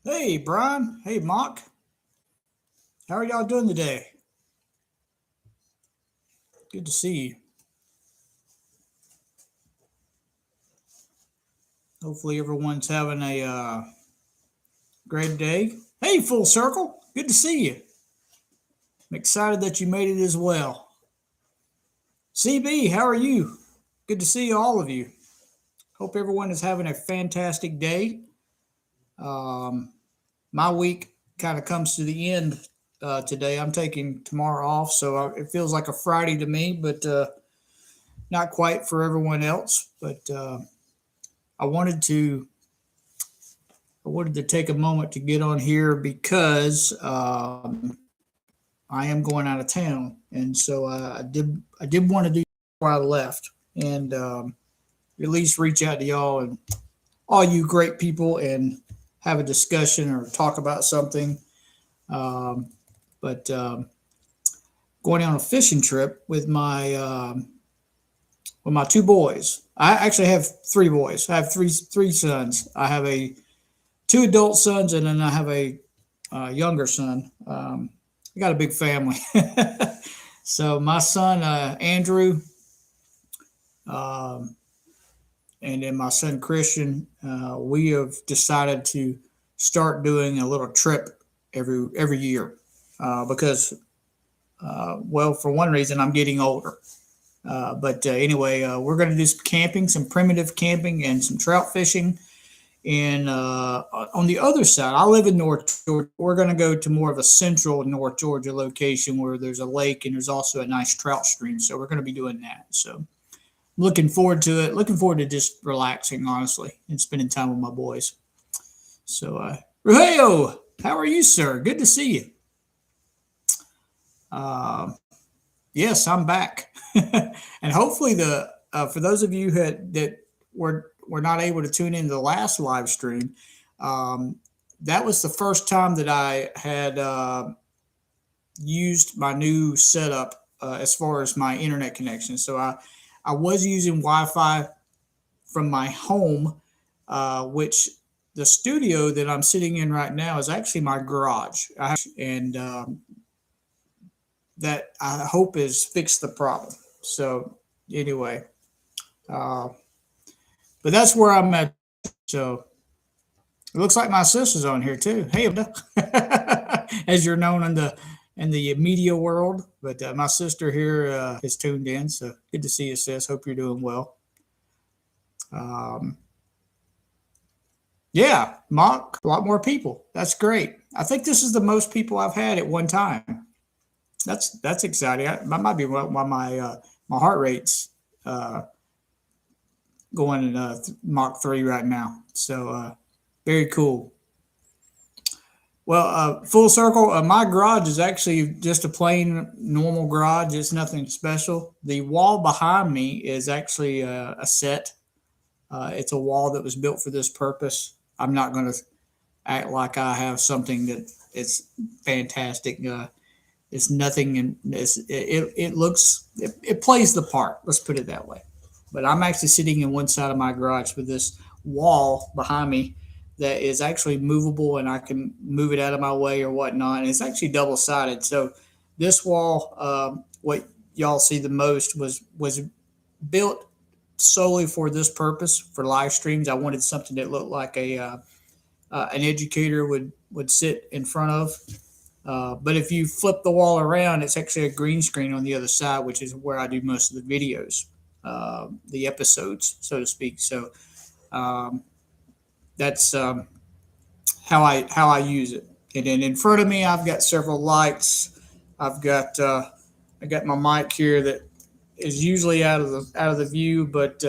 Hey, Brian. Hey, Mark. How are y'all doing today? Good to see you. Hopefully, everyone's having a great day. Hey, Full Circle. Good to see you. I'm excited that you made it as well. CB, how are you? Good to see all of you. Hope everyone is having a fantastic day. Um, my week kind of comes to the end today. I'm taking tomorrow off, so it feels like a Friday to me, but not quite for everyone else. But I wanted to I wanted to take a moment to get on here because I am going out of town, and so I did want to do before I left, and at least reach out to y'all and all you great people and have a discussion or talk about something. Um, but going on a fishing trip with my two boys. I actually have three boys. I have three sons. I have a two adult sons, and then I have a younger son. I got a big family. So my son Andrew, um, and then my son Christian, we have decided to start doing a little trip every year because, well, for one reason, I'm getting older. But anyway, we're going to do some camping, some primitive camping, and some trout fishing. And on the other side, I live in North Georgia. We're going to go to more of a central North Georgia location where there's a lake and there's also a nice trout stream. So we're going to be doing that. So looking forward to it. Looking forward to just relaxing, honestly, and spending time with my boys. So, Ruheo, how are you, sir? Good to see you. Uh, yes, I'm back. And hopefully, the for those of you that were not able to tune in to the last live stream, um, that was the first time that I had used my new setup as far as my internet connection. So I was using Wi-Fi from my home, which the studio that I'm sitting in right now is actually my garage, and that I hope has fixed the problem. So anyway, uh, but that's where I'm at. So it looks like my sister's on here too. Hey, as you're known in the media world, but my sister here is tuned in. So good to see you, sis. Hope you're doing well. Um, yeah, mock a lot more people. That's great. I think this is the most people I've had at one time. That's exciting. That might be why my heart rate's uh, going in Mach 3 right now. So very cool. Well, full circle. My garage is actually just a plain normal garage. It's nothing special. The wall behind me is actually a set. It's a wall that was built for this purpose. I'm not going to act like I have something that is fantastic. It's nothing, and it looks it plays the part. Let's put it that way. But I'm actually sitting in one side of my garage with this wall behind me that is actually movable, and I can move it out of my way or whatnot. And it's actually double sided. So this wall, what y'all see the most was built solely for this purpose for live streams. I wanted something that looked like a an educator would sit in front of. But if you flip the wall around, it's actually a green screen on the other side, which is where I do most of the videos, the episodes, so to speak. So um, that's how I use it. And then in front of me, I've got several lights. I've got I got my mic here that is usually out of the view, but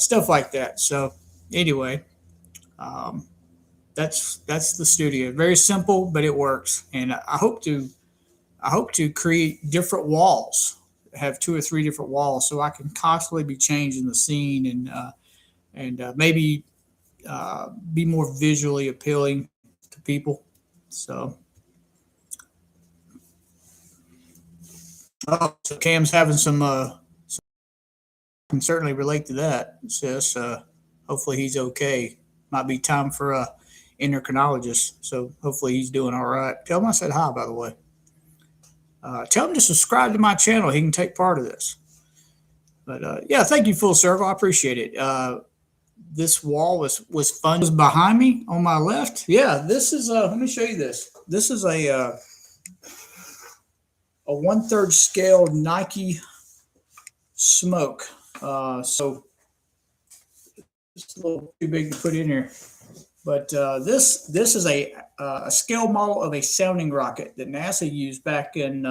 stuff like that. So anyway, um, that's the studio. Very simple, but it works. And I hope to create different walls, have two or three different walls, so I can constantly be changing the scene and maybe be more visually appealing to people. So, oh, so Cam's having some. Can certainly relate to that. Sis, hopefully he's okay. Might be time for a endocrinologist. So hopefully he's doing all right. Tell him I said hi, by the way. Tell him to subscribe to my channel. He can take part of this. But yeah, thank you, Full Circle. I appreciate it. This wall was fun. It was behind me on my left. Yeah, this is. Let me show you this. This is a 1/3 scale Nike smoke. So it's a little too big to put in here. But this is a scale model of a sounding rocket that NASA used back in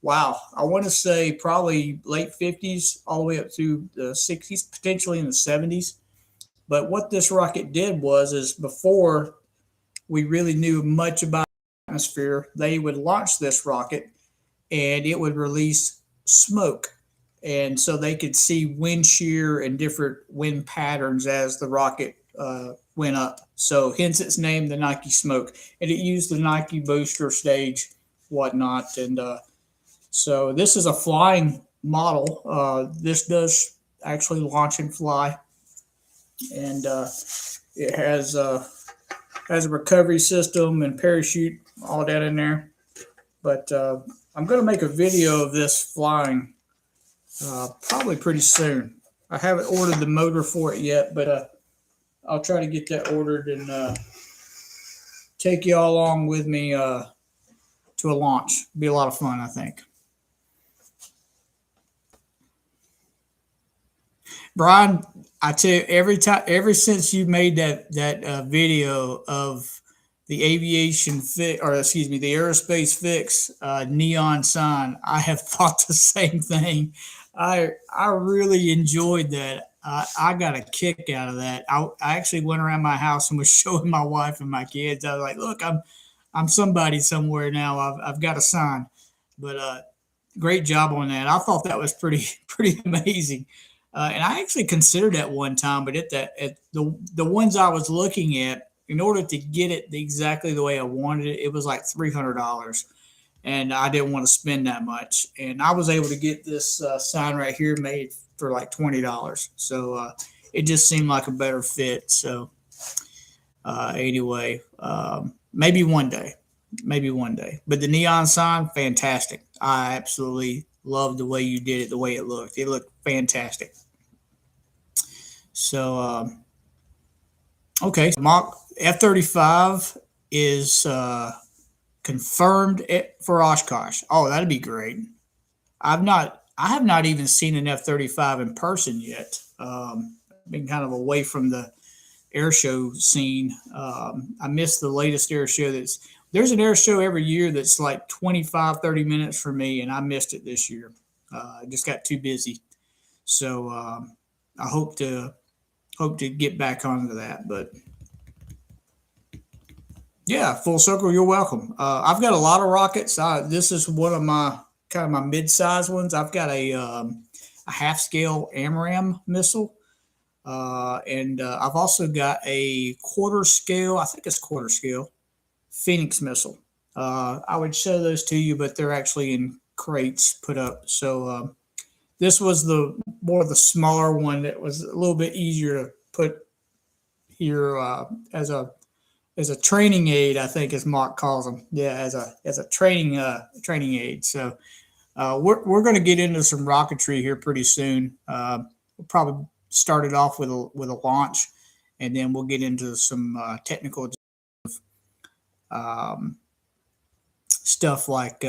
wow, I want to say probably late 50s all the way up through the 60s, potentially in the 70s. But what this rocket did was is before we really knew much about the atmosphere, they would launch this rocket and it would release smoke. And so they could see wind shear and different wind patterns as the rocket went up. So hence its name, the Nike Smoke. And it used the Nike booster stage, whatnot. And so this is a flying model. This does actually launch and fly. And it has a recovery system and parachute all down in there. But I'm going to make a video of this flying probably pretty soon. I haven't ordered the motor for it yet, but I'll try to get that ordered and take you all along with me to a launch. Be a lot of fun, I think. Brian, I tell you, ever since you made that video of the aviation fix, or excuse me, the aerospace fix neon sign, I have thought the same thing. I really enjoyed that. I got a kick out of that. I actually went around my house and was showing my wife and my kids. I was like, "Look, I'm somebody somewhere now. I've got a sign." But great job on that. I thought that was pretty amazing. And I actually considered that one time, but at the ones I was looking at, in order to get it exactly the way I wanted it, it was like $300. And I didn't want to spend that much. And I was able to get this sign right here made for like $20. So it just seemed like a better fit. So anyway, maybe one day. But the neon sign, fantastic. I absolutely loved the way you did it, the way it looked. It looked fantastic. So, okay. Mock F-35 is confirmed for Oshkosh. Oh, that'd be great. I have not even seen an F-35 in person yet. Been kind of away from the air show scene. I missed the latest air show. There's an air show every year that's like 25, 30 minutes for me, and I missed it this year. I just got too busy. So I hope to get back onto that. But yeah, Full Circle, you're welcome. I've got a lot of rockets. This is one of my kind of my mid-sized ones. I've got a half-scale AMRAAM missile, and I've also got a quarter-scale. I think it's quarter-scale Phoenix missile. I would show those to you, but they're actually in crates put up. So this was the smaller one that was a little bit easier to put here as a training aid, I think, as Mark calls them. Yeah, as a training aid. So we're going to get into some rocketry here pretty soon. We'll probably start it off with a launch, and then we'll get into some technical stuff like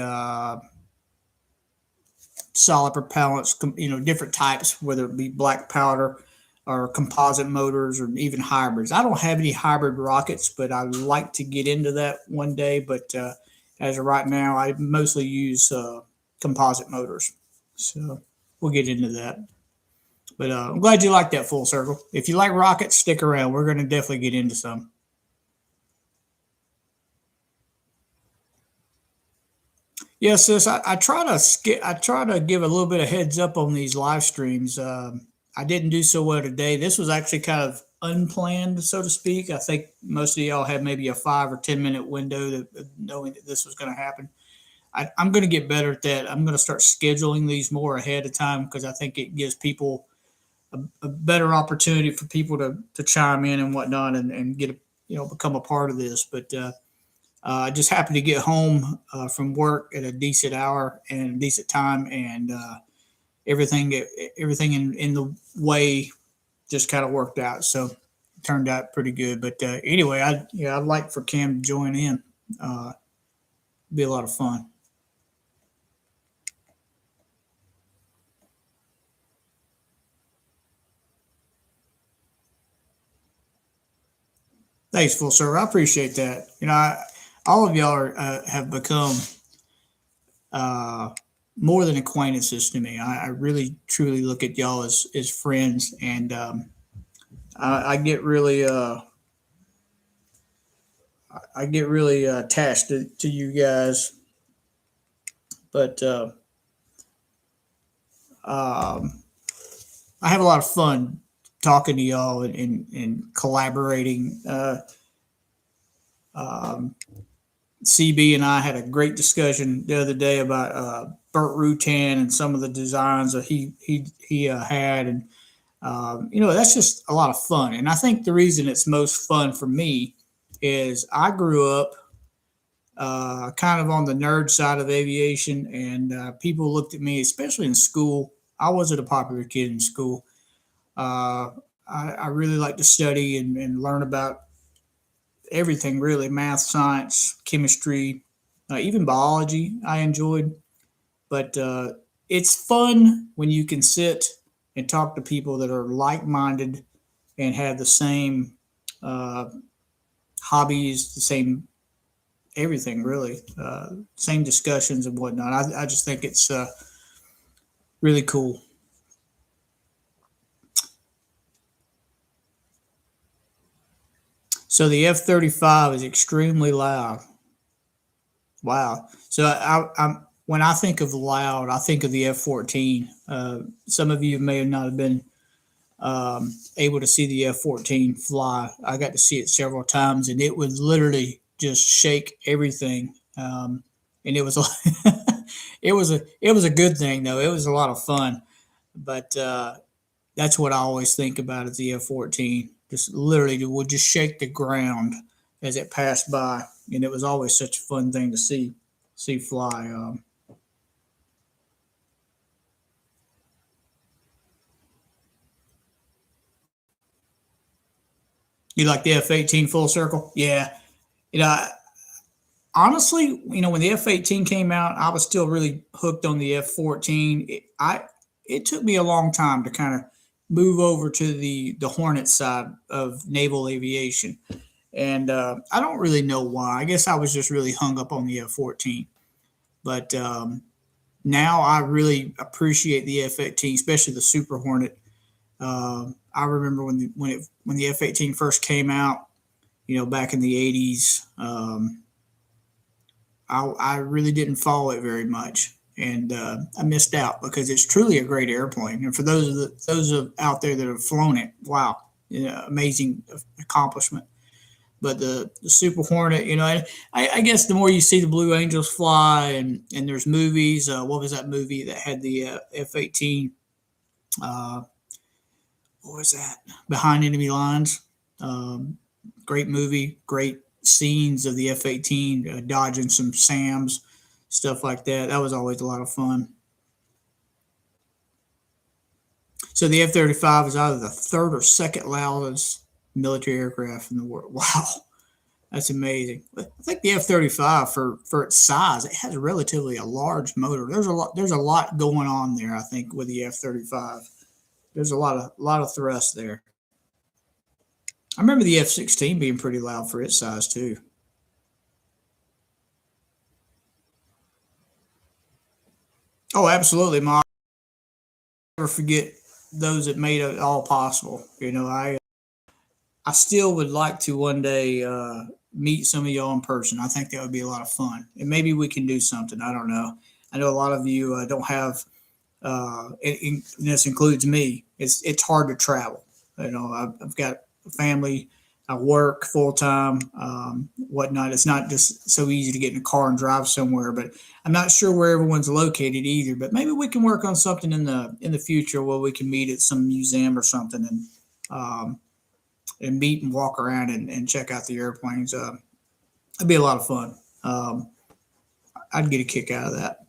solid propellants, different types, whether it be black powder or composite motors or even hybrids. I don't have any hybrid rockets, but I'd like to get into that one day. But as of right now, I mostly use composite motors. So we'll get into that. But I'm glad you like that, Full Circle. If you like rockets, stick around. We're going to definitely get into some. Yes, sis. I try to give a little bit of heads up on these live streams. I didn't do so well today. This was actually kind of unplanned, so to speak. I think most of y'all had maybe a 5 or 10 minute window knowing that this was going to happen. I'm going to get better at that. I'm going to start scheduling these more ahead of time because I think it gives people a better opportunity for people to chime in and whatnot and get become a part of this. But I just happened to get home from work at a decent hour and a decent time, and everything everything in the way just kind of worked out. So it turned out pretty good. But anyway, I'd like for Cam to join in. Uh, be a lot of fun. Thanks, full server. I appreciate that. All of y'all have become uh, more than acquaintances to me. I really truly look at y'all as friends, and I get really attached to you guys. But um, I have a lot of fun talking to y'all and collaborating. Um, CB and I had a great discussion the other day about Burt Rutan and some of the designs that he had, and that's just a lot of fun. And I think the reason it's most fun for me is I grew up kind of on the nerd side of aviation, and people looked at me, especially in school. I wasn't a popular kid in school. Uh, I really like to study and learn about everything, really: math, science, chemistry, even biology. I enjoyed, but it's fun when you can sit and talk to people that are like-minded and have the same uh, hobbies, the same everything, really, same discussions and whatnot. I just think it's really cool. So the F-35 is extremely loud. Wow. So I'm when I think of loud, I think of the F-14. Some of you may not have been able to see the F-14 fly. I got to see it several times, and it would literally just shake everything. And it was it was a good thing though. It was a lot of fun, but that's what I always think about is the F-14. Just literally would just shake the ground as it passed by, and it was always such a fun thing to see fly. You like the F-18 full circle? Yeah. You know, honestly, when the F-18 came out, I was still really hooked on the F-14. It took me a long time to kind of move over to the Hornet side of naval aviation, and I don't really know why. I guess I was just really hung up on the F-14, but now I really appreciate the F-18, especially the Super Hornet. I remember when the F-18 first came out, back in the '80s. I really didn't follow it very much, and I missed out because it's truly a great airplane. And for those out there that have flown it, wow, amazing accomplishment. But the Super Hornet, I guess the more you see the Blue Angels fly, and there's movies. What was that movie that had the F-18? Uh, what was that? Behind Enemy Lines. Um, Great movie, great scenes of the F-18 dodging some SAMs, stuff like that. That was always a lot of fun. So the F-35 is either the third or second loudest military aircraft in the world. Wow, that's amazing. I think the F-35 for its size, it has relatively a large motor. There's a lot going on there. I think with the F-35, there's a lot of thrust there. I remember the F-16 being pretty loud for its size too. Oh, absolutely, Mom. Never forget those that made it all possible. I still would like to one day meet some of y'all in person. I think that would be a lot of fun, and maybe we can do something. I don't know. I know a lot of you don't have. And this includes me. It's hard to travel. I've got a family. I work full time, whatnot. It's not just so easy to get in a car and drive somewhere. But I'm not sure where everyone's located either. But maybe we can work on something in the future where we can meet at some museum or something, and and meet and walk around and check out the airplanes. It'd be a lot of fun. Um, I'd get a kick out of that.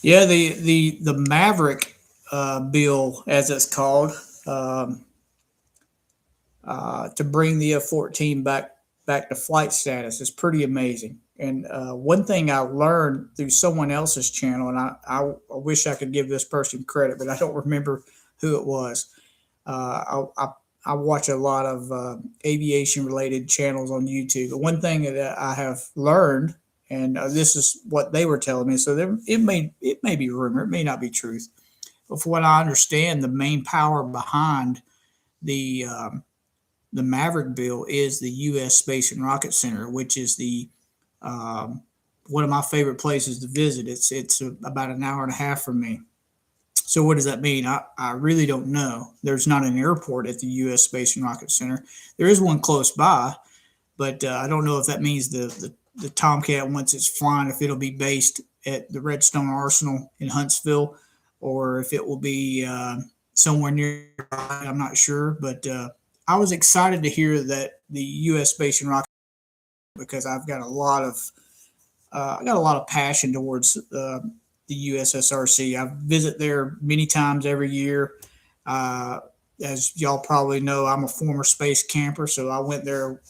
Yeah, the Maverick bill, as it's called, um, to bring the F-14 back to flight status is pretty amazing. And one thing I learned through someone else's channel, and I wish I could give this person credit, but I don't remember who it was. I watch a lot of aviation related channels on YouTube. But one thing that I have learned, and this is what they were telling me, so it may be rumor, it may not be truth, but from what I understand, the main power behind the the Maverick bill is the U.S. Space and Rocket Center, which is the um, one of my favorite places to visit. It's about an hour and a half from me. So what does that mean? I really don't know. There's not an airport at the U.S. Space and Rocket Center. There is one close by, but I don't know if that means the Tomcat, once it's flying, if it'll be based at the Redstone Arsenal in Huntsville, or if it will be somewhere near. I'm not sure, but I was excited to hear that the U.S. Space and Rocket, because I got a lot of passion towards the USSRC. I visit there many times every year. Uh, as y'all probably know, I'm a former space camper, so I went there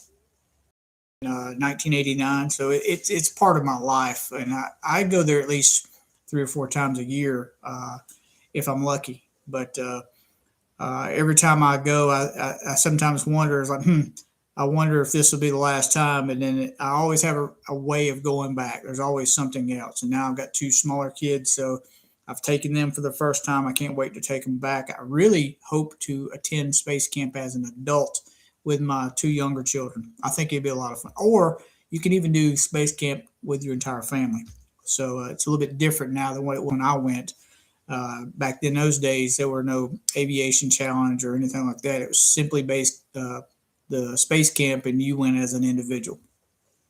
in 1989. So it's part of my life, and I go there at least 3 or 4 times a year if I'm lucky. But every time I go, I sometimes wonder, it's like, I wonder if this will be the last time. And then I always have a way of going back. There's always something else. And now I've got two smaller kids, so I've taken them for the first time. I can't wait to take them back. I really hope to attend space camp as an adult with my two younger children. I think it'd be a lot of fun. Or you can even do space camp with your entire family. So it's a little bit different now than what it was when I went. Back in those days, there were no aviation challenge or anything like that. It was simply based the space camp, and you went as an individual.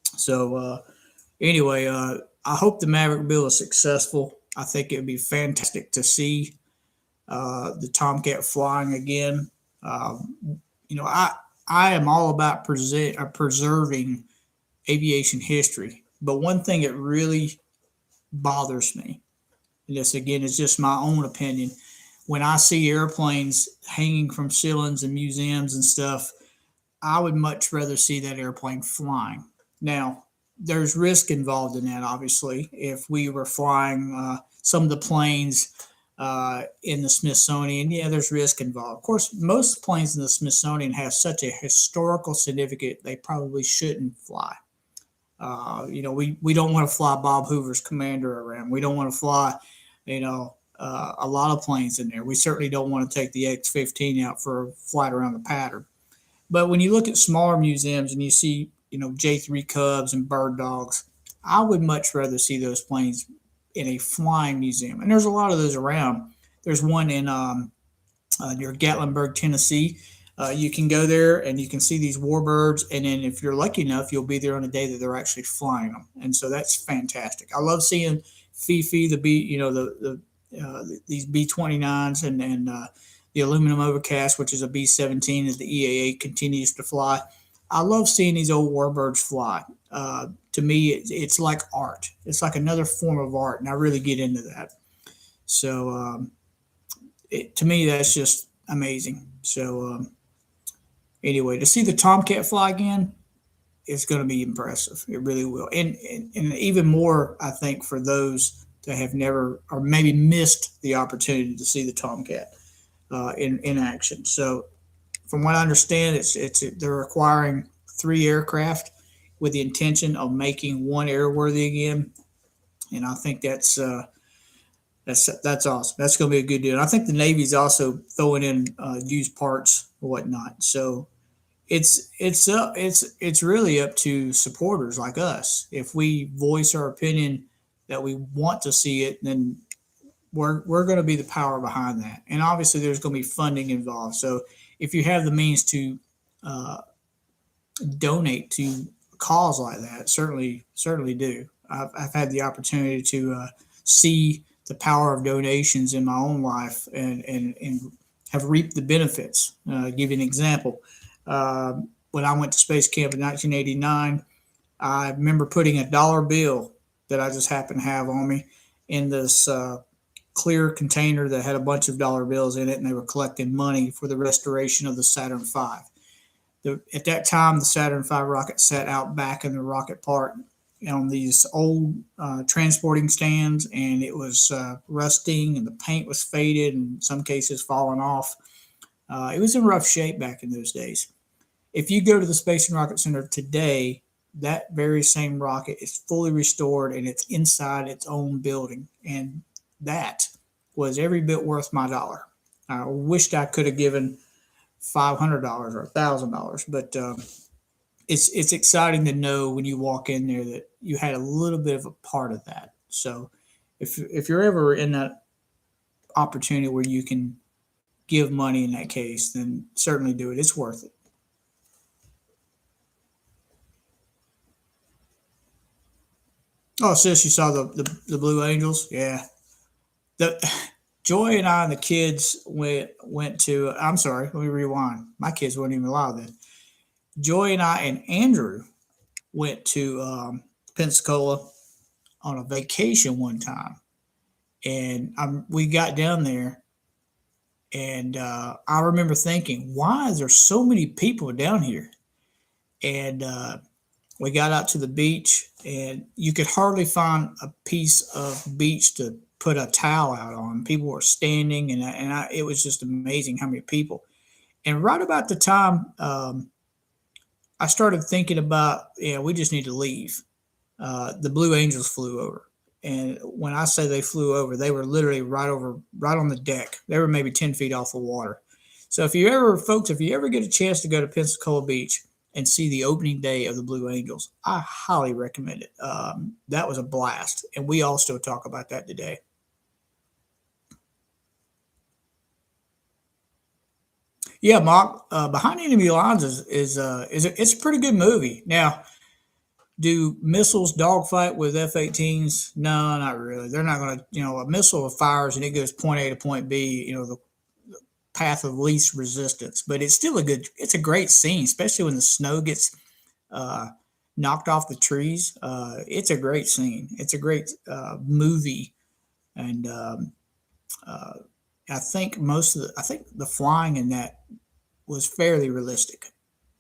So anyway, I hope the Maverick bill is successful. I think it would be fantastic to see the Tomcat flying again. I am all about preserving aviation history, but one thing that really bothers me, and this again is just my own opinion, when I see airplanes hanging from ceilings and museums and stuff, I would much rather see that airplane flying. Now, there's risk involved in that, obviously. If we were flying some of the planes in the Smithsonian, yeah, there's risk involved. Of course, most planes in the Smithsonian have such a historical significance, they probably shouldn't fly. We don't want to fly Bob Hoover's Commander around. We don't want to fly, a lot of planes in there. We certainly don't want to take the X-15 out for a flight around the pattern. But when you look at smaller museums and you see, J3 Cubs and bird dogs, I would much rather see those planes in a flying museum. And there's a lot of those around. There's one in near Gatlinburg, Tennessee. You can go there and you can see these warbirds. And then if you're lucky enough, you'll be there on a day that they're actually flying them. And so that's fantastic. I love seeing Fifi, the B, these B-29s and the aluminum overcast, which is a B-17 as the EAA continues to fly. I love seeing these old warbirds fly. To me, it's like art. It's like another form of art, and I really get into that. So to me, that's just amazing. So anyway, to see the Tomcat fly again, it's going to be impressive. It really will. And even more, I think, for those that have never or maybe missed the opportunity to see the Tomcat in action. So, from what I understand, they're acquiring 3 aircraft with the intention of making one airworthy again, and I think that's awesome. That's going to be a good deal. And I think the Navy's also throwing in used parts or whatnot. So it's really up to supporters like us. If we voice our opinion that we want to see it, then we're going to be the power behind that. And obviously, there's going to be funding involved. So if you have the means to uh, donate to a cause like that, certainly do. I've had the opportunity to see the power of donations in my own life, and have reaped the benefits. Give you an example. When I went to space camp in 1989, I remember putting a bill that I just happened to have on me in this clear container that had a bunch of dollar bills in it, and they were collecting money for the restoration of the Saturn V. At that time, the Saturn V rocket sat out back in the rocket park on these old transporting stands, and it was rusting, and the paint was faded, and in some cases falling off. It was in rough shape back in those days. If you go to the Space and Rocket Center today, that very same rocket is fully restored and it's inside its own building. And that was every bit worth my dollar. I wished I could have given $500 or $1,000, but it's exciting to know when you walk in there that you had a little bit of a part of that. So if you're ever in that opportunity where you can give money in that case, then certainly do it. It's worth it. Oh, sis, you saw the Blue Angels? Yeah. The Joy and I and the kids went to. I'm sorry, let me rewind. My kids weren't even allowed then. Joy and I and Andrew went to Pensacola on a vacation one time, and we got down there, and I remember thinking, why is there so many people down here? And we got out to the beach, and you could hardly find a piece of beach to put a towel out on. People were standing, it was just amazing how many people. And right about the time I started thinking about, yeah, we just need to leave. The Blue Angels flew over, and when I say they flew over, they were literally right on the deck. They were maybe 10 feet off the water. So if you ever get a chance to go to Pensacola Beach and see the opening day of the Blue Angels, I highly recommend it. That was a blast, and we all still talk about that today. Yeah, Mark. Behind Enemy Lines is it's a pretty good movie. Now, do missiles dogfight with F-18s? No, not really. They're not going to. A missile fires and it goes point A to point B. The path of least resistance. But it's still It's a great scene, especially when the snow gets uh, knocked off the trees. It's a great scene. It's a great movie, and uh, I think the flying in that was fairly realistic.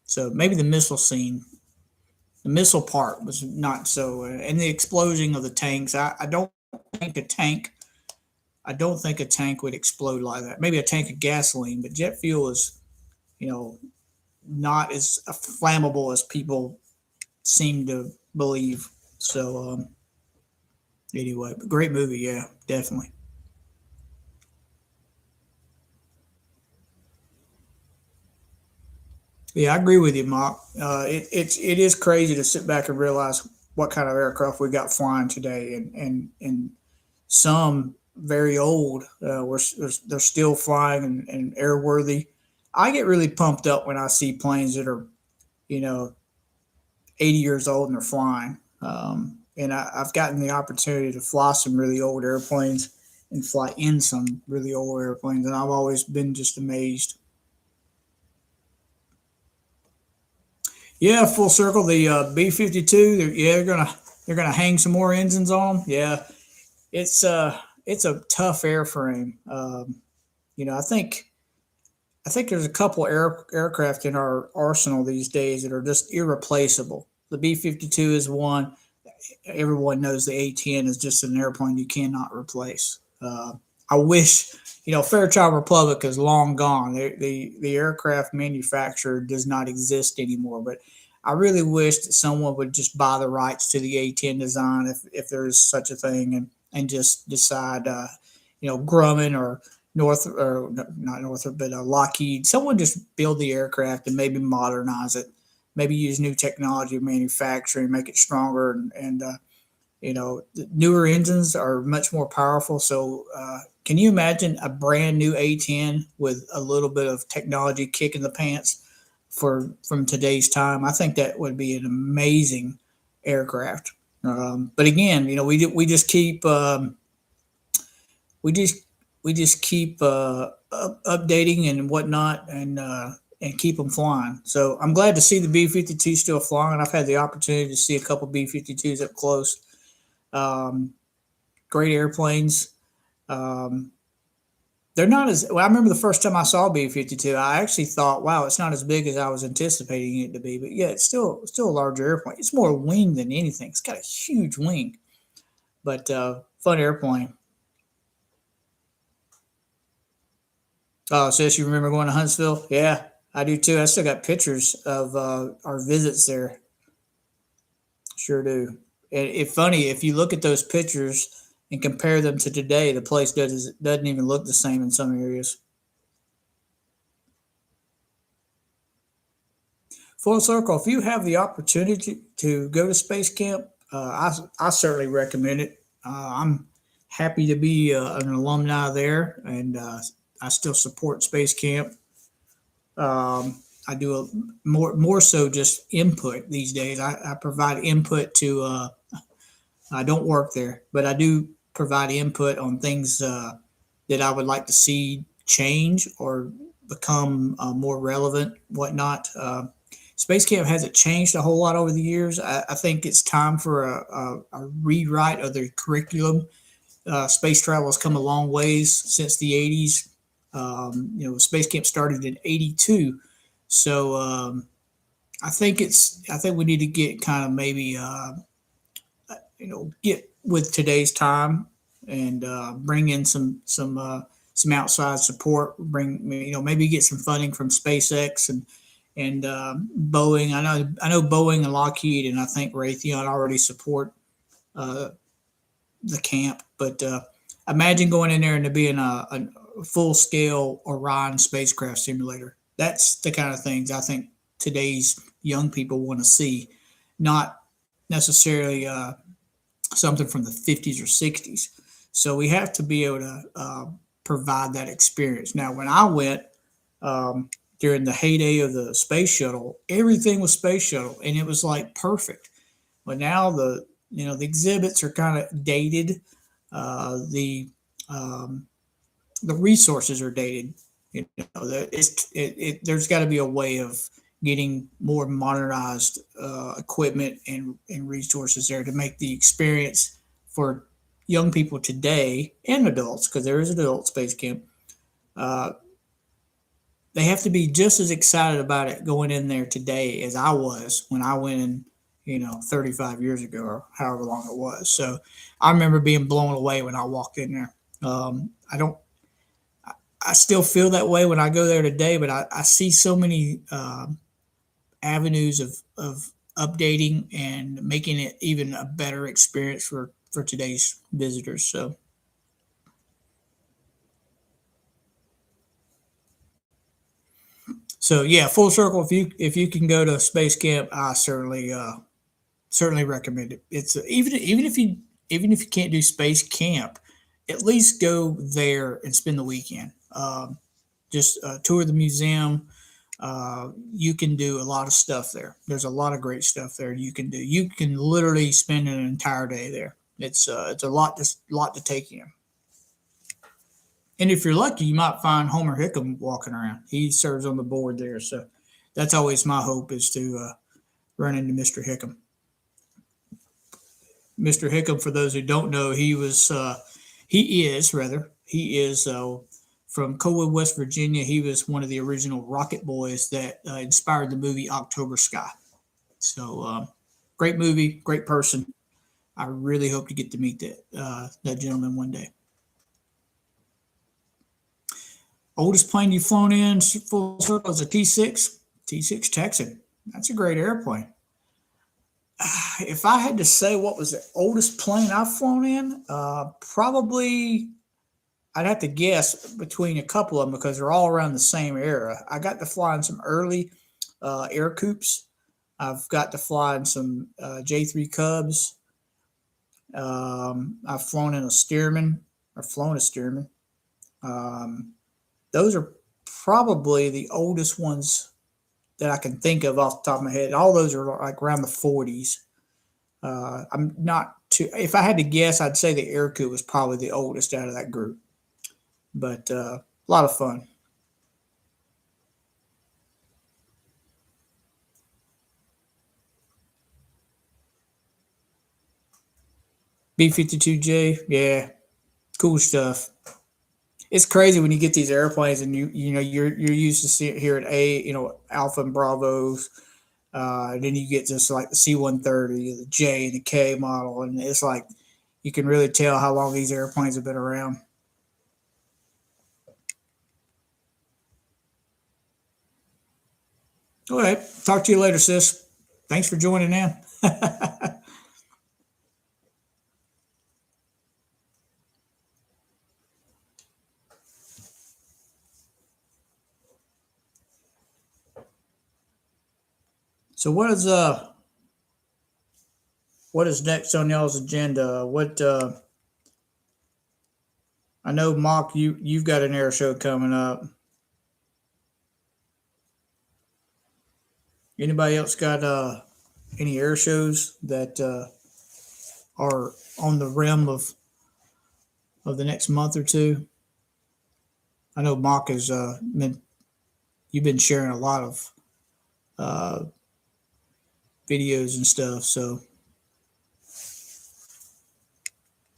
So maybe the missile part was not so, and the explosion of the tanks. I don't think a tank. I don't think a tank would explode like that. Maybe a tank of gasoline, but jet fuel is, you know, not as flammable as people seem to believe. So anyway, great movie, yeah, definitely. Yeah, I agree with you, Mark. It is crazy to sit back and realize what kind of aircraft we got flying today, and some very old. They're still flying and airworthy. I get really pumped up when I see planes that are, you know, 80 years old and they're flying. And I've gotten the opportunity to fly some really old airplanes and fly in some really old airplanes, and I've always been just amazed. Yeah, full circle. The B-52. Yeah, they're gonna hang some more engines on them. Yeah, it's a tough airframe. I think there's a couple aircraft in our arsenal these days that are just irreplaceable. The B-52 is one. Everyone knows the A-10 is just an airplane you cannot replace. I wish, Fairchild Republic is long gone. The aircraft manufacturer does not exist anymore. But I really wish that someone would just buy the rights to the A-10 design, if there is such a thing, and just decide, Grumman or not Northrop, but Lockheed. Someone just build the aircraft and maybe modernize it, maybe use new technology of manufacturing, make it stronger, and the newer engines are much more powerful. So Can you imagine a brand new A10 with a little bit of technology kick in the pants for from today's time? I think that would be an amazing aircraft. But again, we just keep we just we just keep updating and whatnot, and keep them flying. So I'm glad to see the B-52 still flying. I've had the opportunity to see a couple B-52s up close. Um, Great airplanes. Um, they're not as well. I remember the first time I saw B-52, I actually thought, "Wow, it's not as big as I was anticipating it to be." But yeah, it's still a larger airplane. It's more wing than anything. It's got a huge wing, but fun airplane. Oh, sis, you remember going to Huntsville? Yeah, I do too. I still got pictures of our visits there. Sure do. And it's funny if you look at those pictures and compare them to today, the place doesn't even look the same in some areas. Full circle. If you have the opportunity to go to space camp, I certainly recommend it. I'm happy to be an alumni there, and I still support space camp. I do more so just input these days. I provide input to. I don't work there, but I do provide input on things that I would like to see change or become more relevant, whatnot. Space Camp hasn't changed a whole lot over the years. I think it's time for a rewrite of the curriculum. Space travel has come a long ways since the 80s. Space Camp started in 82. So I think we need to get kind of maybe get with today's time and bring in some outside support. Bring maybe get some funding from SpaceX and Boeing. I know Boeing and Lockheed and I think Raytheon already support uh, the camp, but imagine going in there and to be in a full scale Orion spacecraft simulator. That's the kind of things I think today's young people want to see, not necessarily something from the 50s or 60s. So we have to be able to provide that experience. Now, when I went um, during the heyday of the space shuttle, everything was space shuttle, and it was like perfect. But now the exhibits are kind of dated. Um, the resources are dated. There's got to be a way of getting more modernized equipment and resources there to make the experience for young people today and adults, because there is an adult space camp. Uh, they have to be just as excited about it going in there today as I was when I went in, 35 years ago or however long it was. So I remember being blown away when I walked in there. I don't I still feel that way when I go there today, but I see so many avenues of updating and making it even a better experience for today's visitors. So yeah, full circle. If you can go to space camp, I certainly recommend it. It's even if you can't do space camp, at least go there and spend the weekend. Just tour the museum. You can do a lot of stuff there. There's a lot of great stuff there you can do. You can literally spend an entire day there. It's a lot to take in. And if you're lucky, you might find Homer Hickam walking around. He serves on the board there, so that's always my hope is to run into Mr. Hickam. Mr. Hickam, for those who don't know, he is from Coalwood, West Virginia. He was one of the original Rocket Boys that inspired the movie October Sky. So great movie, great person. I really hope to get to meet that gentleman one day. Oldest plane you've flown in full circle is a T6 Texan. That's a great airplane. If I had to say what was the oldest plane I've flown in, probably I'd have to guess between a couple of them because they're all around the same era. I got to fly in some early air coops. I've got to fly in some J3 Cubs. I've flown in a Stearman or flown a Stearman. Um, those are probably the oldest ones that I can think of off the top of my head. All those are like around the 40s. I'm not too. If I had to guess, I'd say the Aircoot was probably the oldest out of that group. But a lot of fun. B-52J, yeah, cool stuff. It's crazy when you get these airplanes and you're used to see it here at Alpha and Bravos, and then you get just like the C-130, the J and the K model, and it's like you can really tell how long these airplanes have been around. All right, talk to you later, sis. Thanks for joining in. So what is next on y'all's agenda? What I know, Mock, you've got an air show coming up. Anybody else got any air shows that are on the rim of the next month or two? I know Mock has been you've been sharing a lot of uh, videos and stuff, so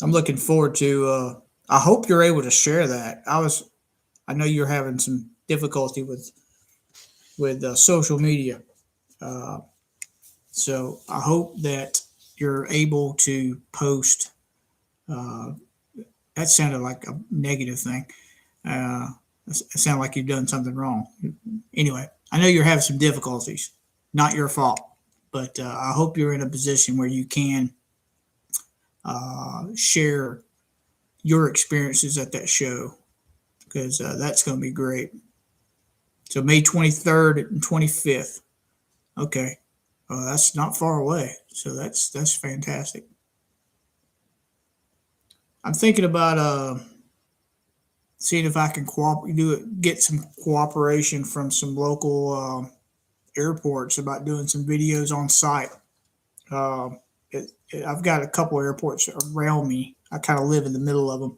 I'm looking forward to. I hope you're able to share that. I know you're having some difficulty with social media, uh, so I hope that you're able to post. Uh, that sounded like a negative thing. It sounded like you've done something wrong. Anyway, I know you're having some difficulties. Not your fault, but I hope you're in a position where you can share your experiences at that show because that's going to be great. So May 23rd and 25th. Okay, that's not far away. So that's fantastic. I'm thinking about seeing if I can get some cooperation from some local airports about doing some videos on site. Um, I've got a couple airports around me. I kind of live in the middle of them,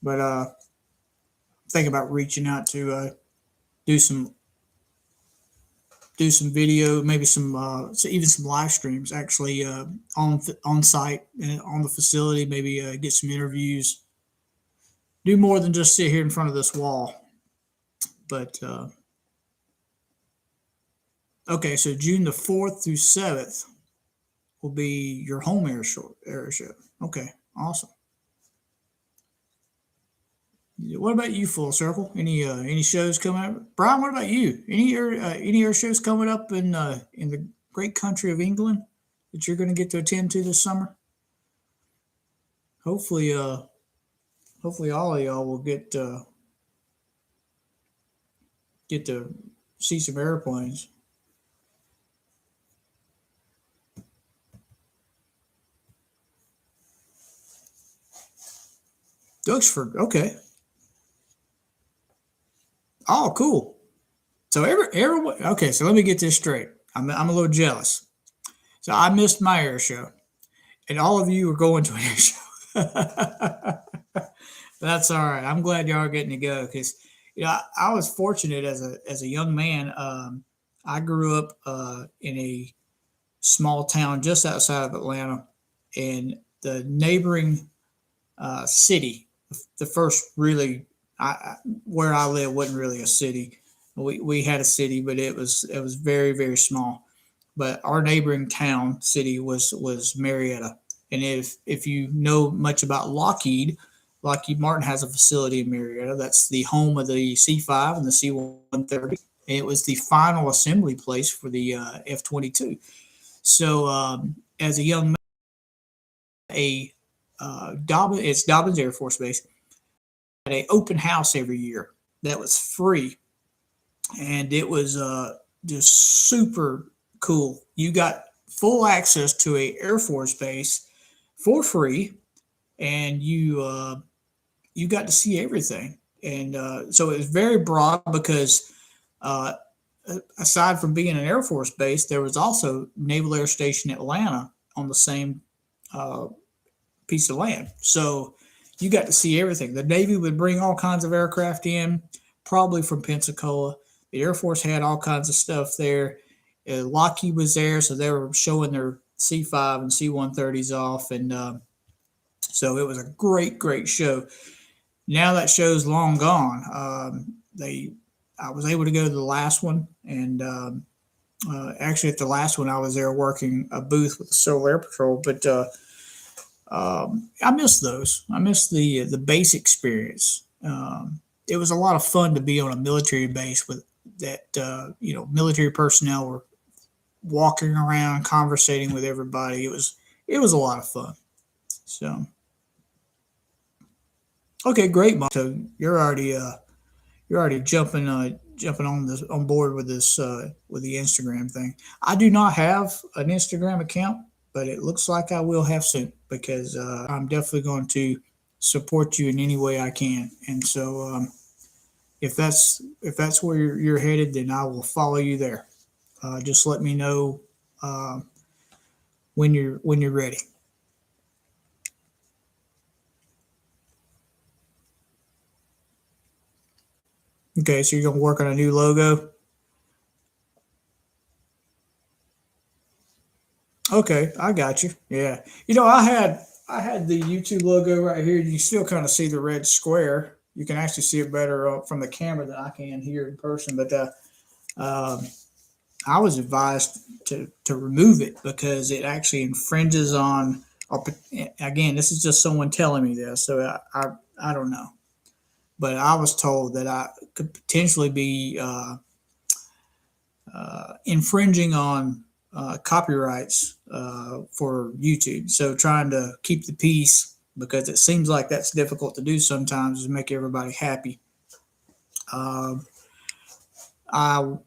but thinking about reaching out to do some do some video, maybe even some live streams actually on site and on the facility. Maybe get some interviews. Do more than just sit here in front of this wall. But okay, so June the 4th through 7th will be your home air show. Okay, awesome. What about you, Full Circle? Any shows coming up? Brian, what about you? Any air shows coming up in the great country of England that you're going to get to attend to this summer? Hopefully, hopefully all of y'all will get to see some airplanes. Duxford, okay. Oh, cool. So everyone, okay. So let me get this straight. I'm a little jealous. So I missed my air show, and all of you are going to an air show. That's all right. I'm glad y'all are getting to go because I was fortunate as a young man. I grew up in a small town just outside of Atlanta, and the neighboring city, the first really where I live wasn't really a city. We had a city, but it was very very small. But our neighboring town city was Marietta, and if you know much about Lockheed Martin has a facility in Marietta. That's the home of the C-5 and the C-130. And it was the final assembly place for the F-22. So as a young man, it's Dobbins Air Force Base, had an open house every year that was free, and it was just super cool. You got full access to a Air Force base for free, and you got to see everything. And so it was very broad because uh, aside from being an Air Force base, there was also Naval Air Station Atlanta on the same uh, piece of land. So you got to see everything. The Navy would bring all kinds of aircraft in, probably from Pensacola. The Air Force had all kinds of stuff there. Lockheed was there, so they were showing their C-5 and C-130s off, and so it was a great, great show. Now that show's long gone. I was able to go to the last one, and actually at the last one, I was there working a booth with the Civil Air Patrol, but I miss those. I miss the base experience. It was a lot of fun to be on a military base with that. Military personnel were walking around, conversating with everybody. It was a lot of fun. So okay, great, Mom. So you're already jumping on board with this with the Instagram thing. I do not have an Instagram account, but it looks like I will have soon because I'm definitely going to support you in any way I can. And so if that's where you're headed, then I will follow you there. Just let me know uh, when you're ready. Okay, so you're gonna work on a new logo. Okay, I got you. Yeah, I had the YouTube logo right here. You still kind of see the red square. You can actually see it better from the camera than I can here in person. But um, I was advised to remove it because it actually infringes on. Again, this is just someone telling me this, so I don't know. But I was told that I could potentially be infringing on copyrights for YouTube. So trying to keep the peace because it seems like that's difficult to do sometimes to make everybody happy. Uh, I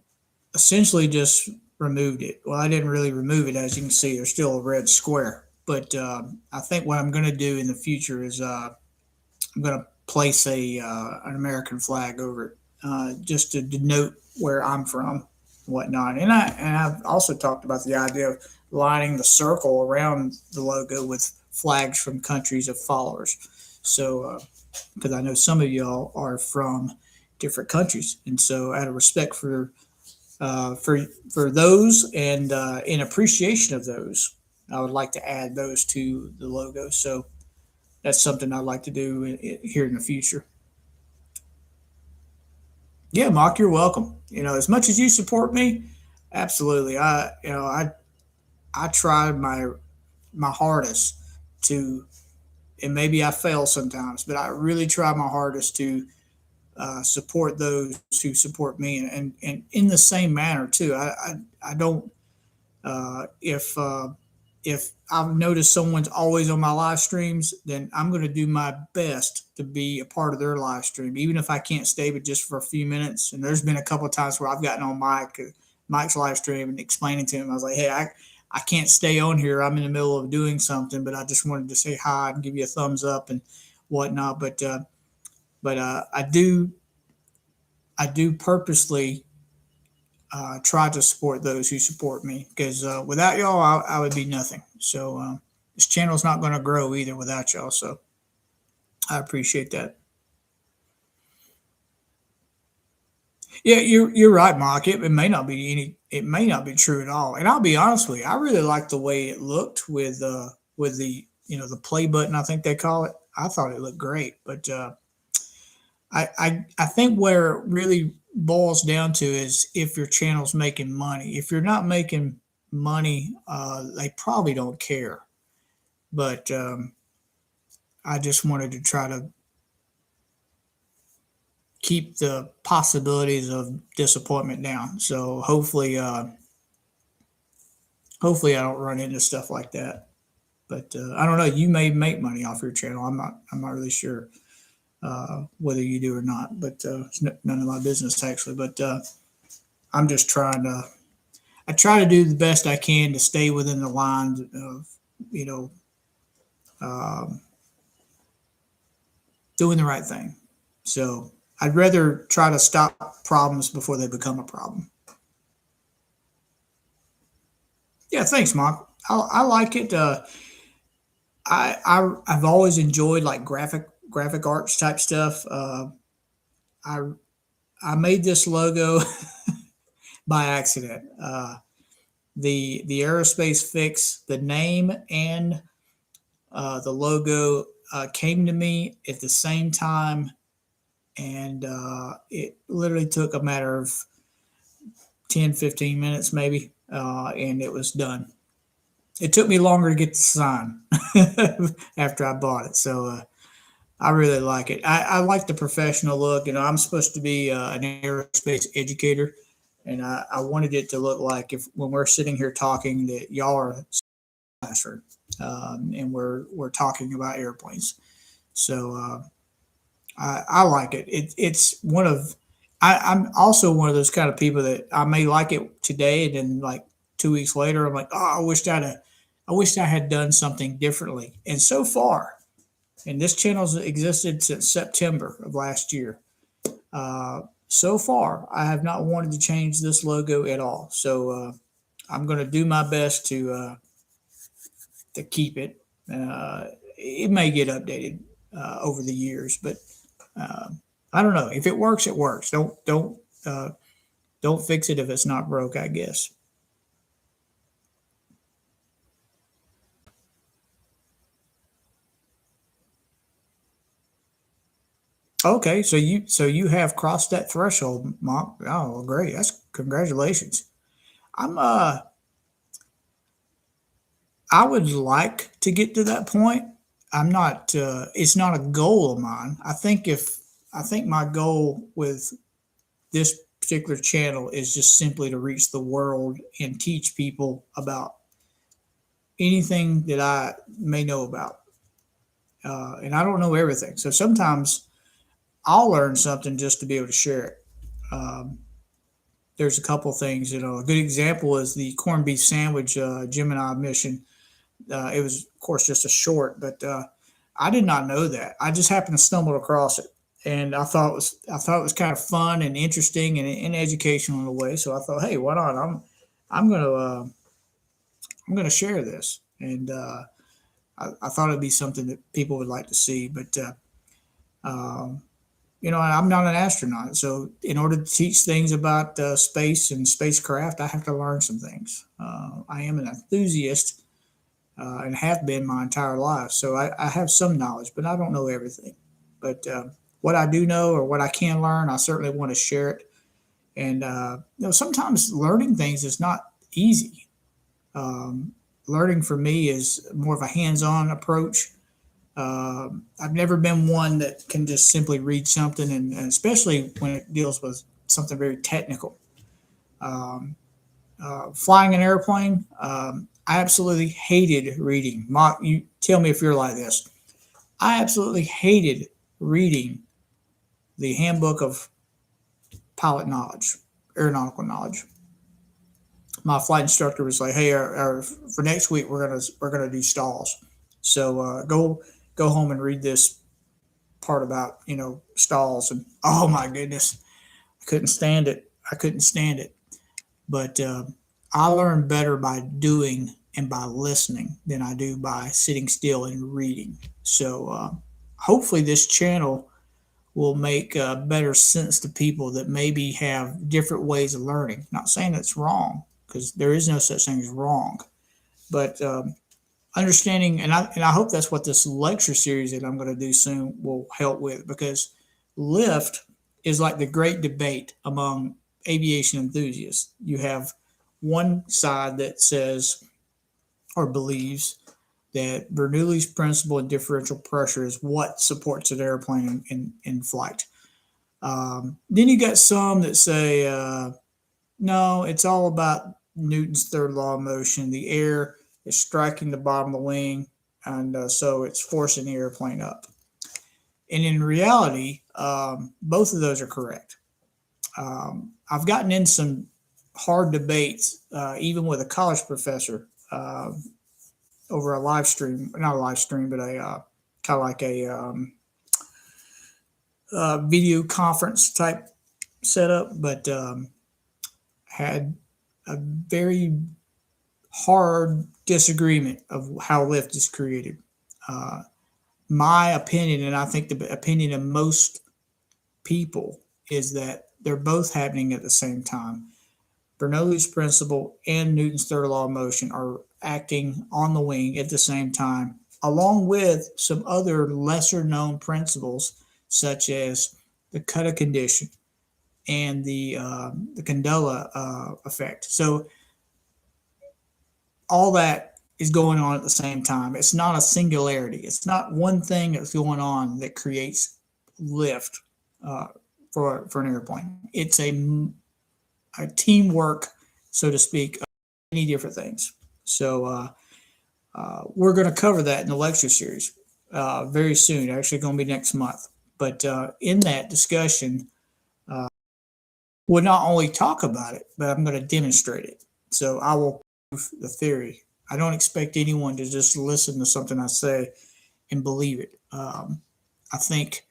essentially just removed it. Well, I didn't really remove it, as you can see. There's still a red square. But I think what I'm going to do in the future is I'm going to place an American flag over it, just to denote where I'm from, whatnot. And I've also talked about the idea of lining the circle around the logo with flags from countries of followers. So, because I know some of y'all are from different countries, and so out of respect uh, for for those and in appreciation of those, I would like to add those to the logo. So that's something I'd like to do here in the future. Yeah, Mark, you're welcome. As much as you support me, absolutely. I tried my hardest to, and maybe I fail sometimes, but I really try my hardest to support those who support me, and in the same manner too. I don't if I've noticed someone's always on my live streams, then I'm going to do my best to be a part of their live stream, even if I can't stay but just for a few minutes. And there's been a couple of times where I've gotten on Mike's live stream and explaining to him, I was like, hey, I can't stay on here. I'm in the middle of doing something, but I just wanted to say hi and give you a thumbs up and whatnot. But I do purposely try to support those who support me because without y'all, I would be nothing. So this channel is not going to grow either without y'all. So I appreciate that. Yeah, you're right, Mark. It may not be it may not be true at all. And I'll be honest with you, I really liked the way it looked with the the play button. I think they call it. I thought it looked great, but I think where it really boils down to is if your channel's making money. If you're not making money, they probably don't care. But I just wanted to try to keep the possibilities of disappointment down. So hopefully I don't run into stuff like that. But I don't know. You may make money off your channel. I'm not really sure whether you do or not. But it's none of my business actually. But I'm just trying to. I try to do the best I can to stay within the lines of you know um, doing the right thing. So I'd rather try to stop problems before they become a problem. Yeah, thanks, Mark. I like it. I've always enjoyed like graphic arts type stuff. I I made this logo by accident. The Aerospace fix, the name and the logo came to me at the same time, and it literally took a matter of 10, 15 minutes maybe, and it was done. It took me longer to get the sign after I bought it. So I really like it. I like the professional look. I'm supposed to be an aerospace educator, and I wanted it to look like if when we're sitting here talking that y'all are in a classroom, and we're talking about airplanes. So I like it. It's one of I'm also one of those kind of people that I may like it today, and then like 2 weeks later, I'm like, oh, I wished I had done something differently. And so far, and this channel's existed since September of last year. So far, I have not wanted to change this logo at all. So I'm going to do my best to keep it. It may get updated over the years, but uh, I don't know. If it works, it works. Uh, don't fix it if it's not broke, I guess. Okay, so you have crossed that threshold, Mark. Oh, great. That's congratulations. I'm I would like to get to that point. I'm not. It's not a goal of mine. I think my goal with this particular channel is just simply to reach the world and teach people about anything that I may know about. And I don't know everything, so sometimes I'll learn something just to be able to share it. Um, there's a couple things. A good example is the corned beef sandwich Gemini mission. It was, of course, just a short, but I did not know that. I just happened to stumble across it, and I thought it was kind of fun and interesting and educational in a way. So I thought, hey, why not? I'm gonna I'm gonna share this, and I thought it'd be something that people would like to see. But um, I'm not an astronaut, so in order to teach things about space and spacecraft, I have to learn some things. I am an enthusiast and have been my entire life. So I have some knowledge, but I don't know everything. But what I do know or what I can learn, I certainly want to share it. And sometimes learning things is not easy. Learning for me is more of a hands-on approach. I've never been one that can just simply read something, and especially when it deals with something very technical. Um, Flying an airplane, I absolutely hated reading. You tell me if you're like this. I absolutely hated reading the handbook of pilot knowledge, aeronautical knowledge. My flight instructor was like, "Hey, for next week we're gonna do stalls. So go home and read this part about stalls." And oh my goodness, I couldn't stand it. I couldn't stand it. But I learn better by doing and by listening than I do by sitting still and reading. So hopefully this channel will make better sense to people that maybe have different ways of learning. Not saying it's wrong, because there is no such thing as wrong, but understanding, and I hope that's what this lecture series that I'm going to do soon will help with, because lift is like the great debate among aviation enthusiasts. You have one side that says or believes that Bernoulli's principle and differential pressure is what supports an airplane in flight. Then you got some that say, no, it's all about Newton's third law of motion. The air is striking the bottom of the wing, and so it's forcing the airplane up. And in reality, both of those are correct. I've gotten in some hard debates, even with a college professor, over a live stream, not a live stream, but a kind of like a video conference type setup, but had a very hard disagreement of how Lyft is created. Uh, my opinion, and I think the opinion of most people, is that they're both happening at the same time. Bernoulli's principle and Newton's third law of motion are acting on the wing at the same time, along with some other lesser known principles, such as the Cutta condition and the Candela effect. So all that is going on at the same time. It's not a singularity. It's not one thing that's going on that creates lift uh, for an airplane. It's a teamwork, so to speak, of many different things. So we're going to cover that in the lecture series very soon. Actually, going to be next month. But in that discussion, we'll not only talk about it, but I'm going to demonstrate it. So I will prove the theory. I don't expect anyone to just listen to something I say and believe it. I think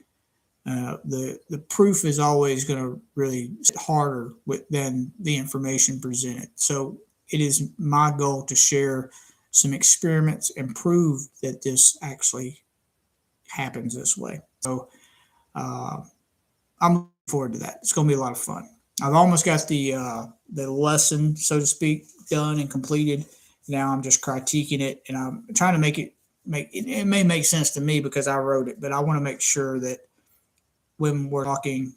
the proof is always going to really harder than the information presented. So it is my goal to share some experiments and prove that this actually happens this way. So uh, I'm looking forward to that. It's going to be a lot of fun. I've almost got the lesson, so to speak, done and completed. Now I'm just critiquing it, and I'm trying to make it. It may make sense to me because I wrote it, but I want to make sure that when we're talking,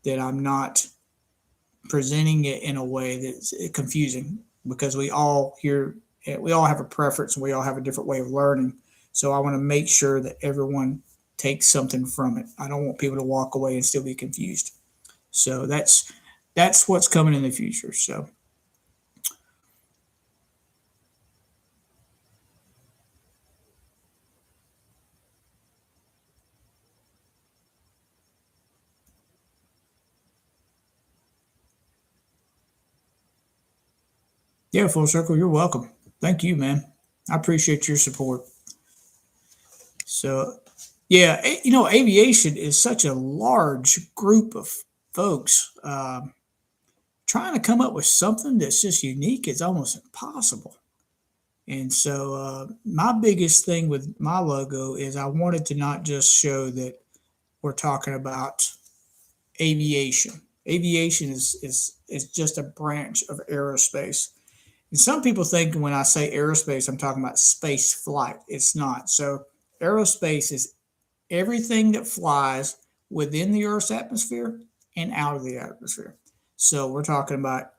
that I'm not presenting it in a way that's confusing, because we all have a preference and we all have a different way of learning. So I want to make sure that everyone takes something from it. I don't want people to walk away and still be confused. So that's what's coming in the future. So yeah, full circle. You're welcome. Thank you, man. I appreciate your support. So yeah, aviation is such a large group of folks. Trying to come up with something that's just unique is almost impossible. And so, my biggest thing with my logo is I wanted to not just show that we're talking about aviation. Aviation is just a branch of aerospace. And some people think when I say aerospace, I'm talking about space flight. It's not. So, aerospace is everything that flies within the Earth's atmosphere and out of the atmosphere. So, we're talking about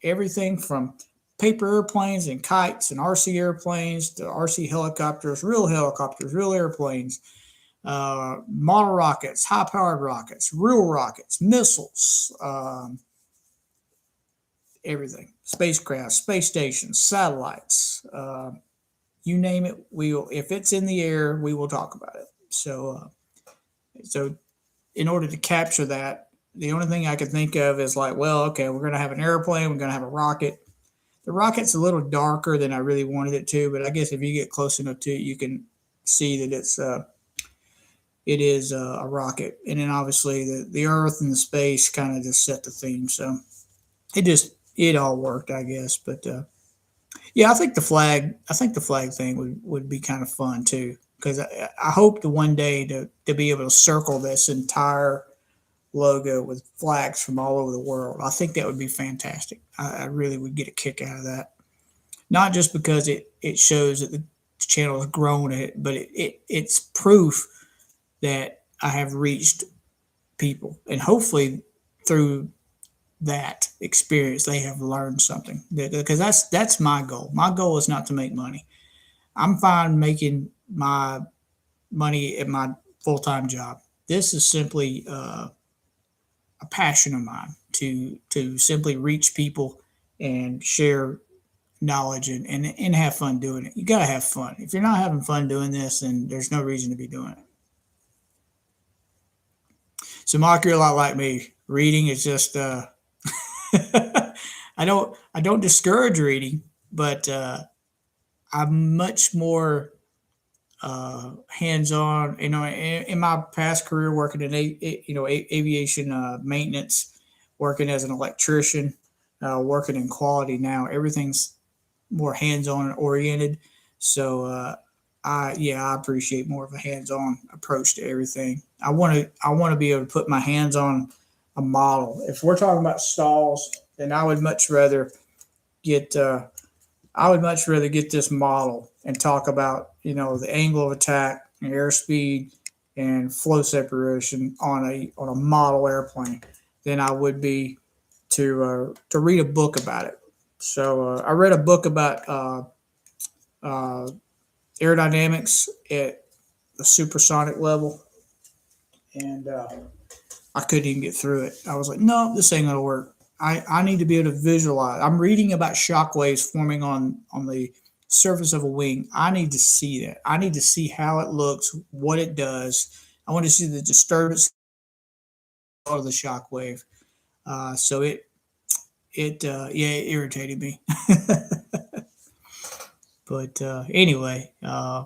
everything from paper airplanes and kites and RC airplanes to RC helicopters, real airplanes, model rockets, high powered rockets, real rockets, missiles, everything, spacecraft, space stations, satellites, you name it. We will, if it's in the air, we will talk about it. So in order to capture that, the only thing I could think of is like, well, okay, we're going to have an airplane, we're going to have a rocket. The rocket's a little darker than I really wanted it to, but I guess if you get close enough to it, you can see that it is a rocket. And then obviously the Earth and the space kind of just set the theme. So it all worked, I guess. But yeah, I think the flag thing would be kind of fun too, because I hope to one day to be able to circle this entire logo with flags from all over the world. I think that would be fantastic. I really would get a kick out of that. Not just because it shows that the channel has grown it, but it's proof that I have reached people, and hopefully through that experience they have learned something. Because that's my goal. My goal is not to make money. I'm fine making my money at my full time job. This is simply a passion of mine to simply reach people and share knowledge and have fun doing it. You got to have fun. If you're not having fun doing this, then there's no reason to be doing it. So, Mark, you're a lot like me. Reading is just I don't discourage reading, but I'm much more hands-on. In my past career, working in aviation maintenance, working as an electrician, working in quality now, everything's more hands-on oriented. So I appreciate more of a hands-on approach to everything. I want to be able to put my hands on a model. If we're talking about stalls, then get I would much rather get this model and talk about the angle of attack and airspeed and flow separation on a model airplane than I would be to read a book about it. So I read a book about uh, aerodynamics at the supersonic level, and I couldn't even get through it. I was like, no, this ain't gonna work. I need to be able to visualize. I'm reading about shock waves forming on the surface of a wing. I need to see that. I need to see how it looks, what it does. I want to see the disturbance of the shock wave. So it irritated me. But anyway, I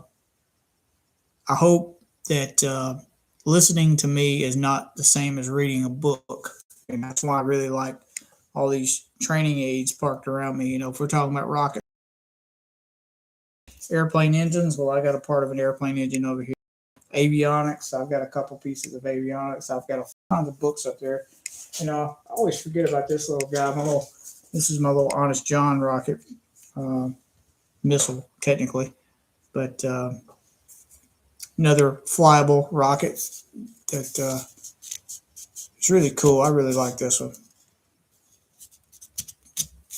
hope that listening to me is not the same as reading a book, and that's why I really like all these training aids parked around me. If we're talking about rocket airplane engines, well, I got a part of an airplane engine over here. Avionics, I've got a couple pieces of avionics. I've got a tons of books up there. I always forget about this little guy. This is my little Honest John rocket uh, missile, technically, but another flyable rocket that it's really cool. I really like this one.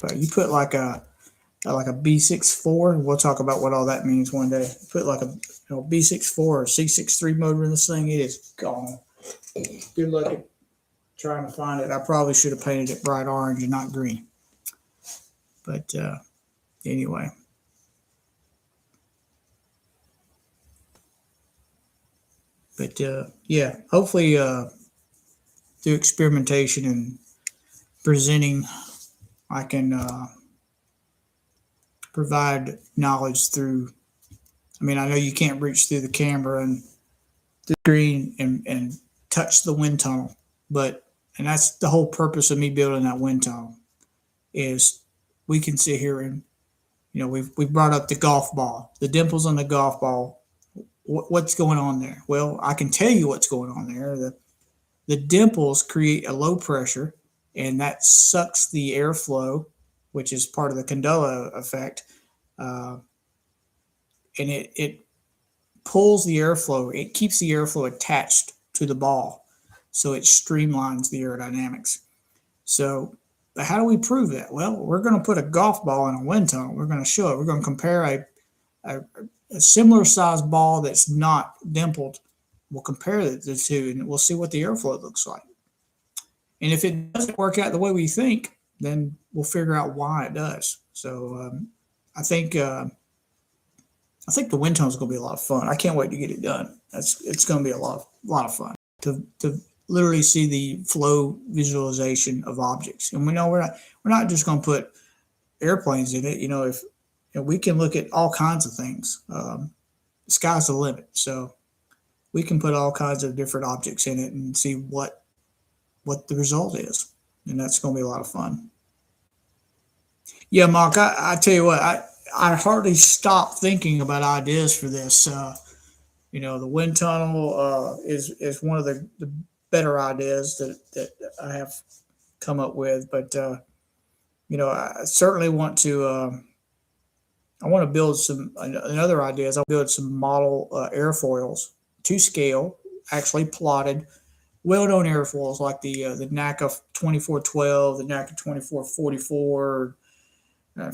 But you put like a B64. We'll talk about what all that means one day. Put like a B64 or C63 motor in this thing, it is gone. Good luck at trying to find it. I probably should have painted it bright orange and not green. But anyway. But yeah, hopefully through experimentation and presenting, I can provide knowledge through. I mean, I know you can't reach through the camera and the screen and touch the wind tunnel, and that's the whole purpose of me building that wind tunnel is we can sit here and we've brought up the golf ball, the dimples on the golf ball. What's going on there? Well, I can tell you what's going on there. The dimples create a low pressure, and that sucks the airflow, which is part of the condola effect, uh, and it pulls the airflow. It keeps the airflow attached to the ball, so it streamlines the aerodynamics. So, how do we prove that? Well, we're going to put a golf ball in a wind tunnel. We're going to show it. We're going to compare a similar sized ball that's not dimpled. We'll compare the two, and we'll see what the airflow looks like. And if it doesn't work out the way we think, then we'll figure out why it does. So I think the wind tunnel is going to be a lot of fun. I can't wait to get it done. It's going to be a lot of fun to literally see the flow visualization of objects. And we know we're not just going to put airplanes in it. If we can look at all kinds of things. The sky's the limit. So we can put all kinds of different objects in it and see what the result is. And that's going to be a lot of fun. Yeah, Mark, I tell you what, I hardly stop thinking about ideas for this. The wind tunnel is one of the better ideas that I have come up with. But, I certainly want to. I want to build some another ideas. I'll build some model airfoils to scale, actually plotted, well-known airfoils like the NACA 2412, the NACA 2444,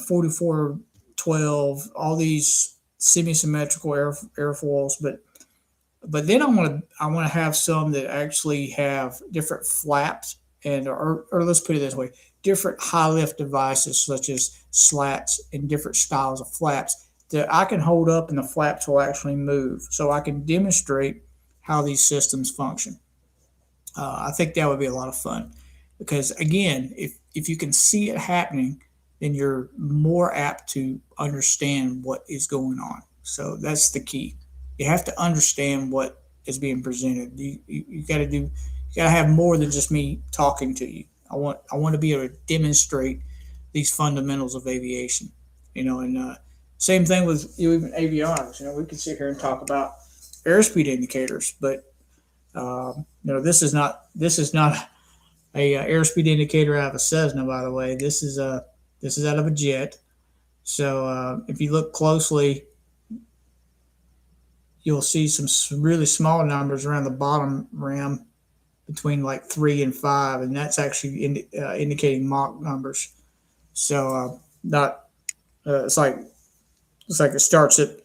4412, all these semi-symmetrical airfoils. But then I want to have some that actually have different flaps or let's put it this way, different high lift devices such as slats and different styles of flaps that I can hold up and the flaps will actually move. So I can demonstrate how these systems function. I think that would be a lot of fun because again, if you can see it happening, then you're more apt to understand what is going on. So that's the key You have to understand what is being presented. You got to do. You got to have more than just me talking to you. I want to be able to demonstrate these fundamentals of aviation. And same thing with even avionics. We can sit here and talk about airspeed indicators, but this is not a airspeed indicator out of a Cessna. By the way, this is out of a jet. So if you look closely, you'll see some really small numbers around the bottom rim between like 3 and 5, and that's actually indicating Mach numbers. So not it's like it starts at zero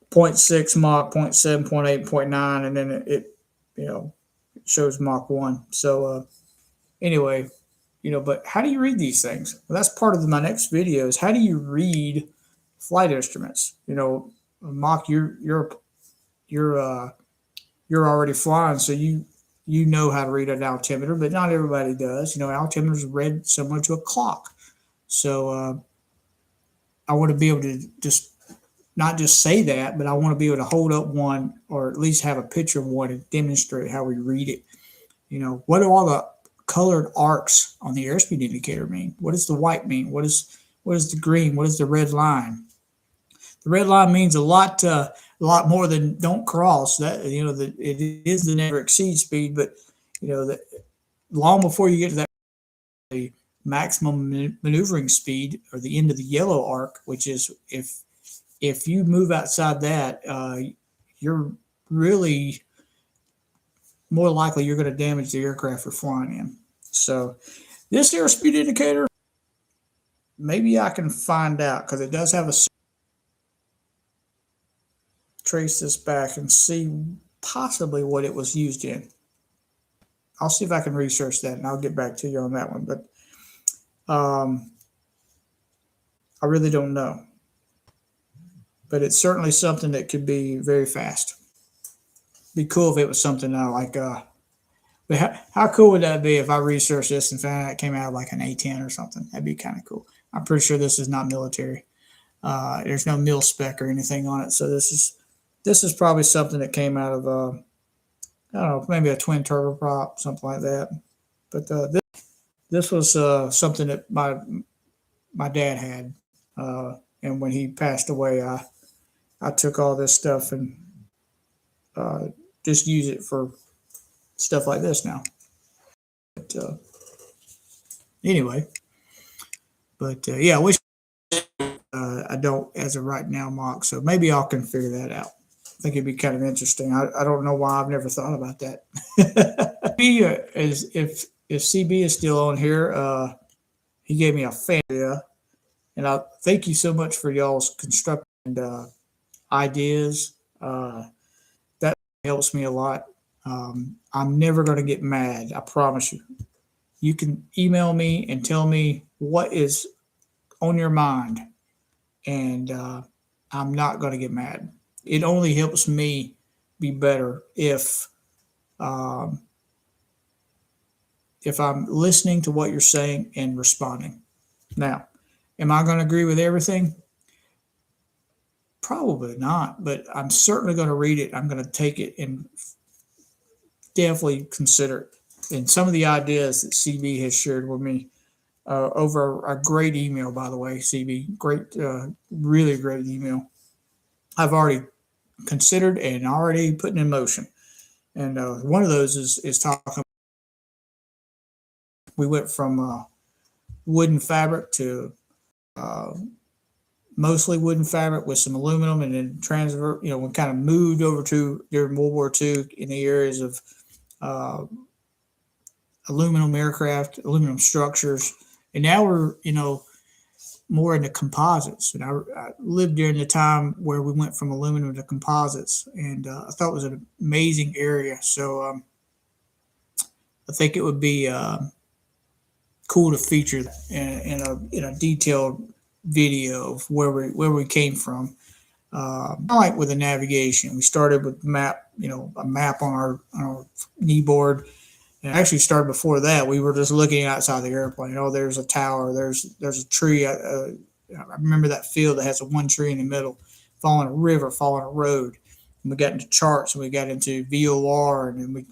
point 0.6 Mach, zero point 0.7, zero point 0.8, zero point 0.9, and then it you know it shows Mach 1. So anyway, but how do you read these things? Well, that's part of my next video is how do you read flight instruments? Mach, you're you're already flying, so you know how to read an altimeter, but not everybody does. Altimeter is read similar to a clock. So I want to be able to just not just say that, but I want to be able to hold up one or at least have a picture of one and demonstrate how we read it. What do all the colored arcs on the airspeed indicator mean? What does the white mean? What is the green? What is the red line? The red line means a lot more than don't cross. That it is the never exceed speed, but that long before you get to that, the maximum maneuvering speed or the end of the yellow arc, which is if you move outside that, you're really more likely you're going to damage the aircraft you're flying in. So this airspeed indicator, maybe I can find out because it does have a trace this back and see possibly what it was used in. I'll see if I can research that and I'll get back to you on that one. But I really don't know. But it's certainly something that could be very fast. Be cool if it was something like but how cool would that be if I researched this and found out it came out of like an A10 or something? That'd be kind of cool. I'm pretty sure this is not military. There's no mil spec or anything on it. So this is probably something that came out of I don't know, maybe a twin turboprop, something like that. But this was something that my dad had, and when he passed away, I took all this stuff and just use it for stuff like this now. But anyway, yeah, I wish I don't as of right now, Mark. So maybe I can figure that out. I think it'd be kind of interesting. I don't know why I've never thought about that. If CB is still on here, he gave me a fan idea, and I thank you so much for y'all's constructive ideas. That helps me a lot. I'm never going to get mad. I promise you. You can email me and tell me what is on your mind, and I'm not going to get mad. It only helps me be better if I'm listening to what you're saying and responding. Now, am I going to agree with everything? Probably not, but I'm certainly going to read it. I'm going to take it and definitely consider it. And some of the ideas that CB has shared with me over a great email, by the way, CB, great, really great email. I've already considered and already put in motion. And one of those is talking. We went from wooden fabric to mostly wooden fabric with some aluminum, and then we kind of moved over to during World War II in the areas of aluminum aircraft, aluminum structures, and now we're more into composites. And I lived during the time where we went from aluminum to composites, and I thought it was an amazing area. So I think it would be cool to feature in a detailed video of where we came from. Like with the navigation, we started with a map on our knee board. And actually started before that. We were just looking outside the airplane. Oh, there's a tower. There's a tree. I remember that field that has a one tree in the middle, following a river, following a road. And we got into charts, and we got into VOR, and then we,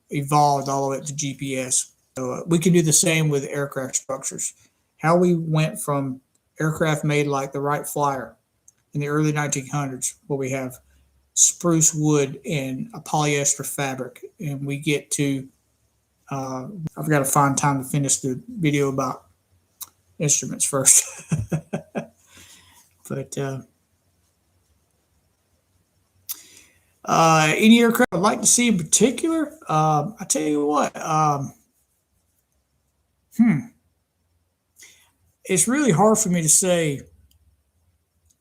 evolved all the way up to GPS. So we can do the same with aircraft structures. How we went from aircraft made like the Wright Flyer in the early 1900s, where we have spruce wood and a polyester fabric, and we get to. I've got to find time to finish the video about instruments first, but any aircraft I'd like to see in particular, I tell you what, hmm, it's really hard for me to say.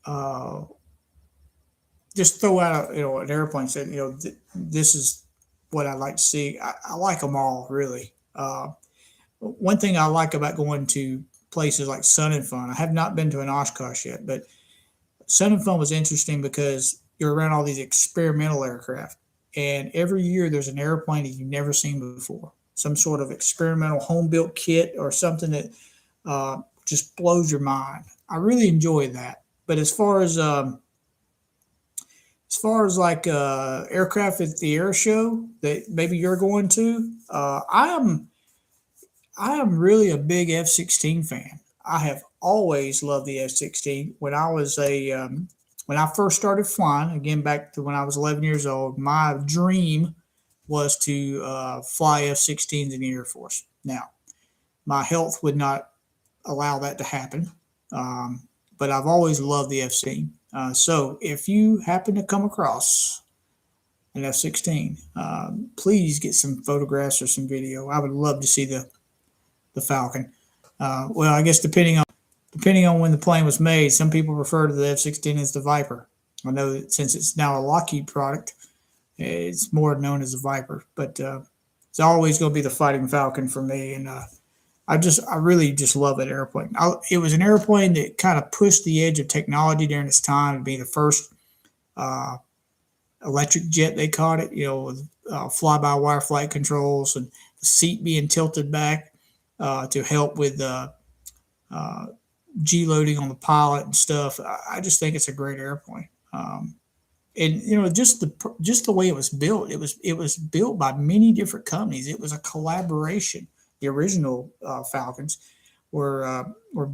Uh, just throw out an airplane. Said this is what I like to see. I like them all really. One thing I like about going to places like Sun and Fun. I have not been to an Oshkosh yet, but Sun and Fun was interesting because you're around all these experimental aircraft, and every year there's an airplane that you've never seen before, some sort of experimental home built kit or something that just blows your mind. I really enjoy that. But as far as like aircraft at the air show that maybe you're going to, I am really a big F-16 fan. I have always loved the F-16. When I first started flying, again back to when I was 11 years old, my dream was to fly F-16s in the Air Force. Now, my health would not allow that to happen, but I've always loved the F-16. So if you happen to come across an F-16, please get some photographs or some video. I would love to see the Falcon. Well, I guess depending on when the plane was made, some people refer to the F-16 as the Viper. I know that since it's now a Lockheed product, it's more known as the Viper, but it's always going to be the Fighting Falcon for me. And I really just love that airplane. It was an airplane that kind of pushed the edge of technology during its time to be the first uh, electric jet, they called it, with fly-by-wire flight controls and the seat being tilted back to help with uh, G loading on the pilot and stuff. I just think it's a great airplane. And just the way it was built, it was built by many different companies. It was a collaboration. The original Falcons were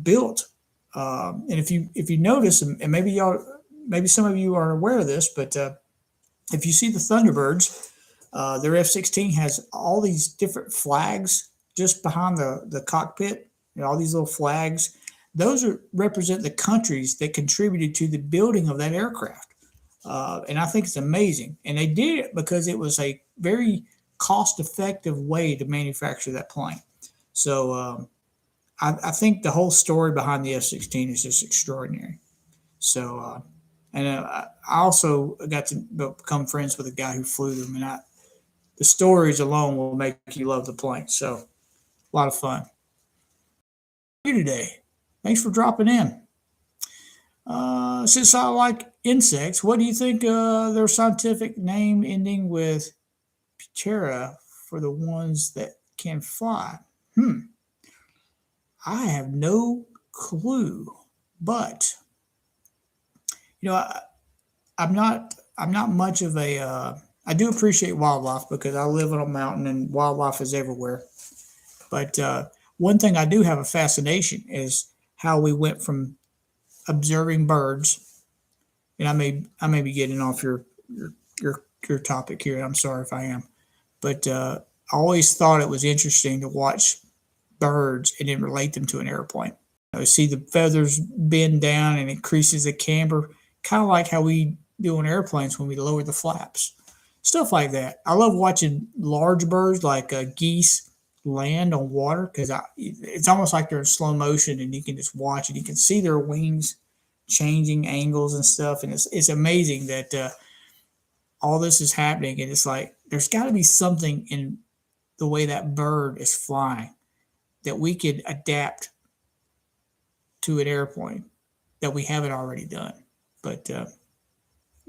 built, and if you notice, and maybe some of you are aware of this, but if you see the Thunderbirds, their F-16 has all these different flags just behind the cockpit. All these little flags. Those represent the countries that contributed to the building of that aircraft. And I think it's amazing. And they did it because it was a very cost-effective way to manufacture that plane. So I think the whole story behind the F-16 is just extraordinary. So, and I also got to become friends with a guy who flew them, and the stories alone will make you love the plane. So, a lot of fun. You today. Thanks for dropping in. Since I like insects, what do you think their scientific name ending with Ptera for the ones that can fly? Hmm, I have no clue, but you know, I, I'm not much of a. I do appreciate wildlife because I live on a mountain and wildlife is everywhere. But one thing I do have a fascination is how we went from observing birds, and I may be getting off your topic here. I'm sorry if I am, but I always thought it was interesting to watch birds and then relate them to an airplane. See the feathers bend down and increases the camber, kind of like how we do on airplanes when we lower the flaps, stuff like that. I love watching large birds like geese land on water because it's almost like they're in slow motion and you can just watch it. You can see their wings changing angles and stuff, and it's amazing that all this is happening. And it's like there's got to be something in the way that bird is flying that we could adapt to an airplane that we haven't already done. But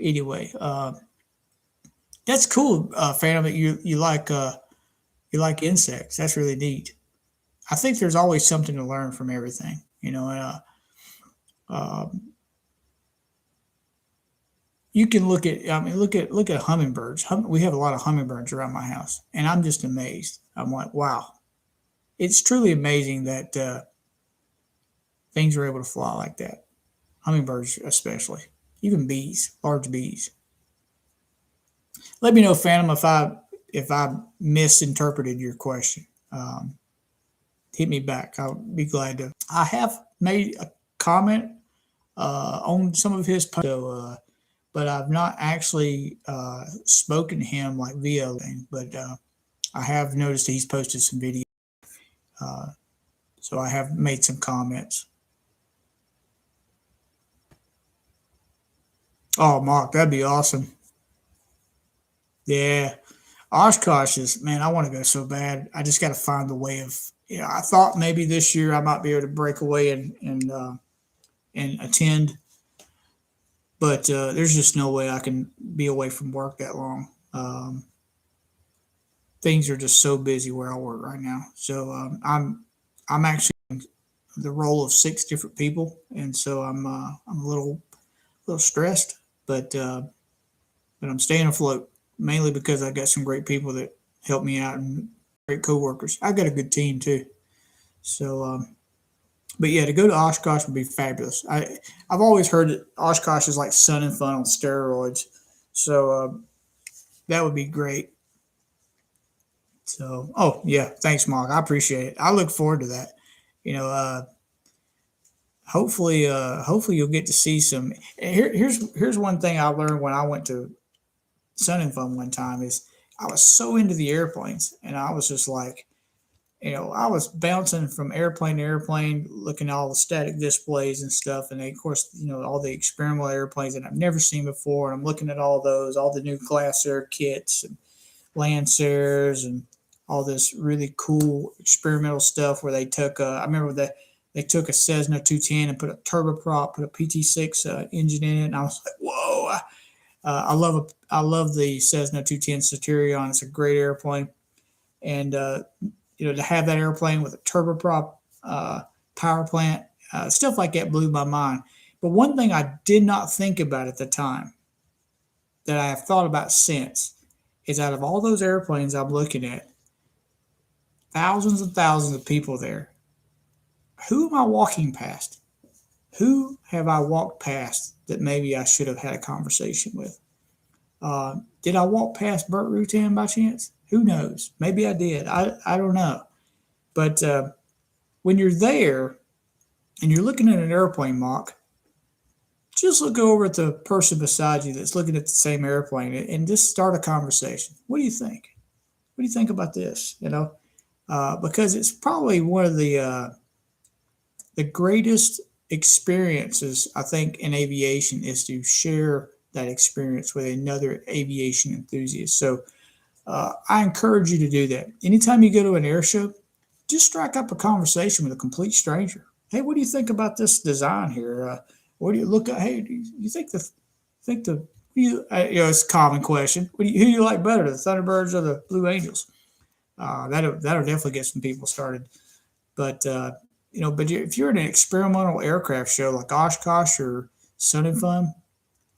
anyway, that's cool, Phantom. That you like insects. That's really neat. I think there's always something to learn from everything. And, you can look at, I mean, look at hummingbirds. We have a lot of hummingbirds around my house, and I'm just amazed. I'm like, wow, it's truly amazing that things are able to fly like that. Hummingbirds, especially, even bees, large bees. Let me know, Phantom, if I misinterpreted your question. Hit me back. I'll be glad to. I have made a comment on some of his posts, so, but I've not actually spoken to him like via thing. But I have noticed that he's posted some videos, uh, so I have made some comments. Oh, Mark, that'd be awesome. Yeah, Oshkosh is, man. I want to go so bad. I just got to find the way of. I thought maybe this year I might be able to break away and attend, but there's just no way I can be away from work that long. Things are just so busy where I work right now. So I'm actually in the role of six different people, and so I'm a little stressed, but but I'm staying afloat mainly because I got some great people that help me out and great coworkers. I got a good team too. So, but yeah, to go to Oshkosh would be fabulous. I've always heard that Oshkosh is like Sun and Fun on steroids. So that would be great. So, oh yeah, thanks, Mark. I appreciate it. I look forward to that. You know, hopefully you'll get to see some. Here's one thing I learned when I went to Sun and Fun one time is I was so into the airplanes, and I was just like, I was bouncing from airplane to airplane, looking at all the static displays and stuff, and then, of course, all the experimental airplanes that I've never seen before. And I'm looking at all those, all the new Glass Air kits and Lancers and all this really cool experimental stuff where they took. I remember that they took a Cessna 210 and put a turboprop, put a PT6 engine in it, and I was like, whoa! I love the Cessna 210 Centurion. It's a great airplane, and to have that airplane with a turboprop uh, power plant, stuff like that blew my mind. But one thing I did not think about at the time that I have thought about since is out of all those airplanes I'm looking at, thousands and thousands of people there, who am I walking past? Who have I walked past that maybe I should have had a conversation with? Did I walk past Burt Rutan by chance? Who knows? Maybe I did. I don't know. But when you're there and you're looking at an airplane mock, just look over at the person beside you that's looking at the same airplane and just start a conversation. What do you think? What do you think about this? Because it's probably one of the greatest experiences I think in aviation is to share that experience with another aviation enthusiast. So I encourage you to do that. Anytime you go to an air show, just strike up a conversation with a complete stranger. Hey, what do you think about this design here? What do you look at? Hey, do you think the it's a common question. Who do you like better, the Thunderbirds or the Blue Angels? That'll definitely get some people started. But if you're in an experimental aircraft show like Oshkosh or Sun and Fun,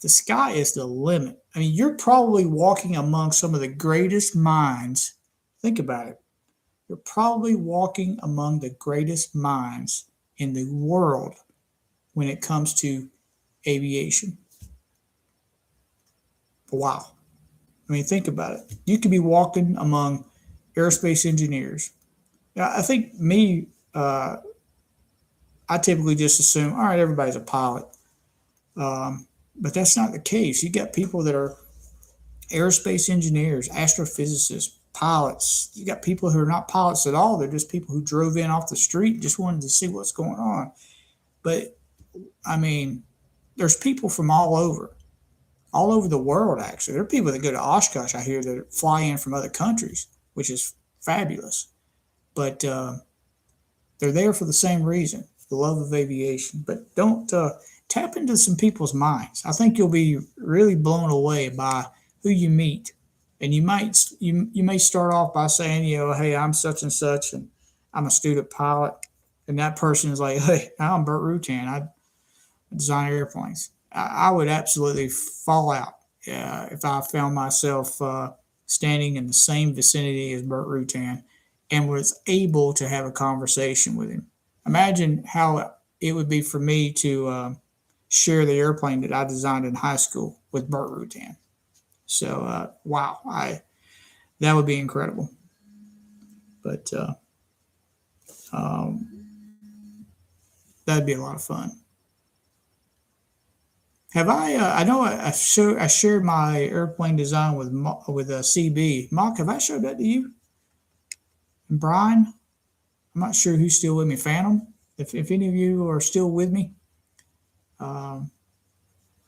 the sky is the limit. I mean, you're probably walking among some of the greatest minds. Think about it. You're probably walking among the greatest minds in the world when it comes to aviation. Wow. I mean, think about it. You could be walking among aerospace engineers. Now, I think I typically just assume, all right, everybody's a pilot. But that's not the case. You got people that are aerospace engineers, astrophysicists, pilots. You got people who are not pilots at all. They're just people who drove in off the street and just wanted to see what's going on. But I mean, there's people from all over the world. Actually, there are people that go to Oshkosh. I hear that fly in from other countries, which is fabulous. But they're there for the same reason, the love of aviation. But don't tap into some people's minds. I think you'll be really blown away by who you meet. And you may start off by saying, hey, I'm such and such, and I'm a student pilot, and that person is like, hey, I'm Burt Rutan. I design airplanes. I would absolutely fall out if I found myself standing in the same vicinity as Burt Rutan and was able to have a conversation with him. Imagine how it would be for me to share the airplane that I designed in high school with Burt Rutan. So, wow, I that would be incredible. But um, that'd be a lot of fun. Have I? I know I shared my airplane design with with a CB. Mark, have I showed that to you? And Brian, I'm not sure who's still with me. Phantom, if any of you are still with me, um,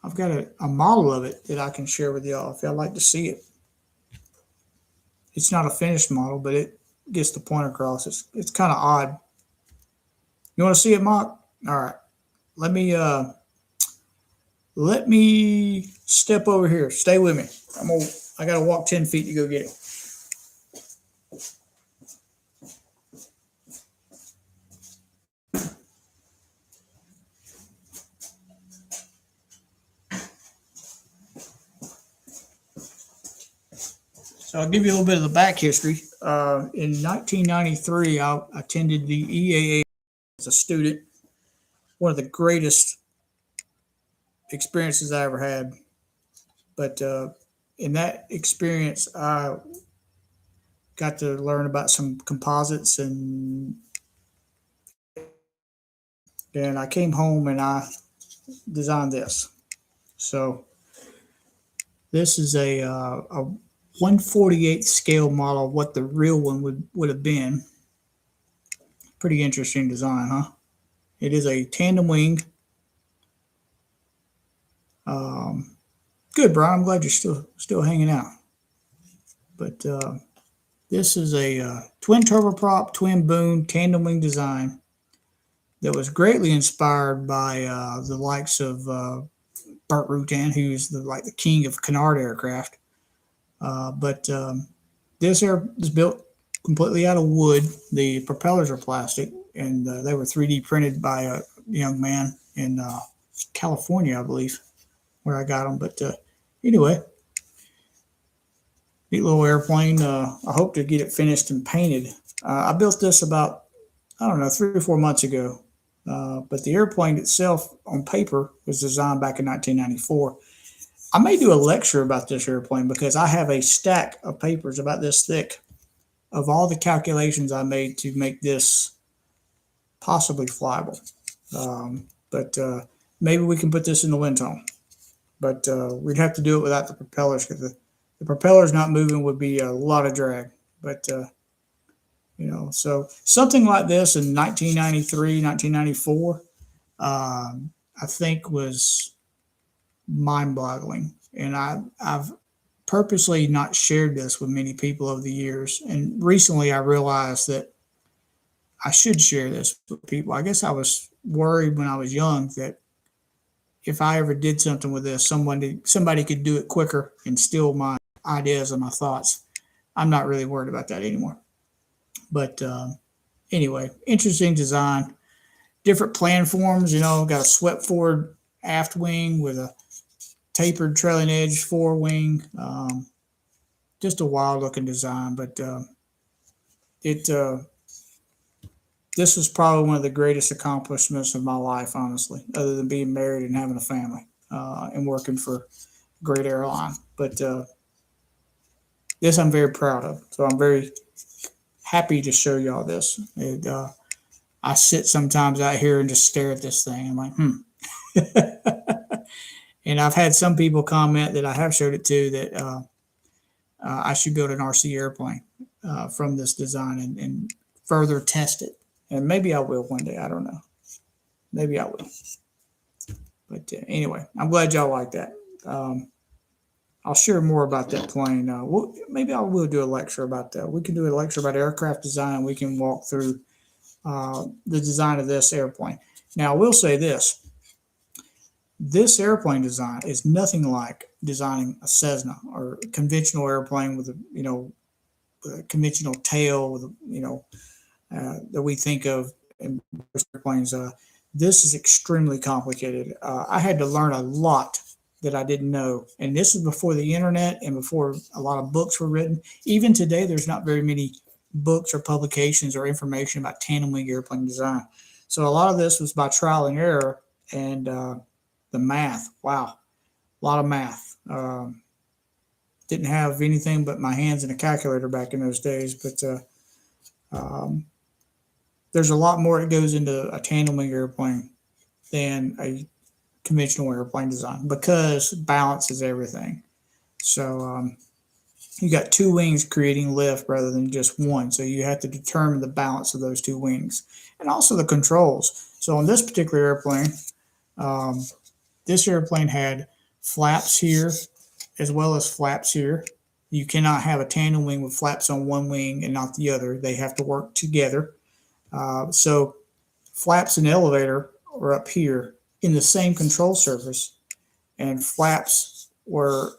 I've got a model of it that I can share with y'all if y'all like to see it. It's not a finished model, but it gets the point across. It's kind of odd. You want to see it, Mark? All right. Let me uh let me step over here. Stay with me. I gotta walk 10 feet to go get it. So I'll give you a little bit of the back history. In 1993, I attended the EAA as a student. One of the greatest experiences I ever had. But in that experience, I got to learn about some composites, and I came home and I designed this. So this is a 1/48 scale model of what the real one would have been. Pretty interesting design, huh? It is a tandem wing. Um, Good, Brian. I'm glad you're still hanging out. But this is a twin turboprop, twin boom, tandem wing design that was greatly inspired by the likes of Burt Rutan, who's the king of canard aircraft. But this air is built completely out of wood. The propellers are plastic, and they were 3D printed by a young man in California, I believe, where I got them. But anyway, neat little airplane. I hope to get it finished and painted. I built this about, I don't know, 3 or 4 months ago. But the airplane itself on paper was designed back in 1994. I may do a lecture about this airplane because I have a stack of papers about this thick of all the calculations I made to make this possibly flyable. But maybe we can put this in the wind tunnel. But we'd have to do it without the propellers because the propellers not moving would be a lot of drag. But so something like this in 1993, 1994, I think was mind-boggling. And I've purposely not shared this with many people over the years. And recently I realized that I should share this with people. I guess I was worried when I was young that if I ever did something with this, somebody could do it quicker and steal my ideas and my thoughts. I'm not really worried about that anymore. But anyway, interesting design. Different plan forms, got a swept forward aft wing with a tapered trailing edge forewing. Just a wild looking design, but it this was probably one of the greatest accomplishments of my life, honestly, other than being married and having a family and working for a great airline. But this I'm very proud of. So I'm very happy to show y'all this. I sit sometimes out here and just stare at this thing. I'm like, And I've had some people comment that I have showed it to that I should build an RC airplane from this design and further test it. And maybe I will one day. I don't know. Maybe I will. But anyway, I'm glad y'all like that. I'll share more about that plane. Maybe I will do a lecture about that. We can do a lecture about aircraft design. We can walk through the design of this airplane. Now, I will say this. This airplane design is nothing like designing a Cessna or a conventional airplane with a conventional tail with that we think of in airplanes. This is extremely complicated. I had to learn a lot that I didn't know. And this is before the internet and before a lot of books were written. Even today, there's not very many books or publications or information about tandem wing airplane design. So a lot of this was by trial and error and the math. Wow, a lot of math. Didn't have anything but my hands and a calculator back in those days, but um, there's a lot more that goes into a tandem wing airplane than a conventional airplane design because balance is everything. So you got two wings creating lift rather than just one. So you have to determine the balance of those two wings and also the controls. So on this particular airplane, um, this airplane had flaps here as well as flaps here. You cannot have a tandem wing with flaps on one wing and not the other. They have to work together. So flaps and elevator are up here in the same control surface, and flaps were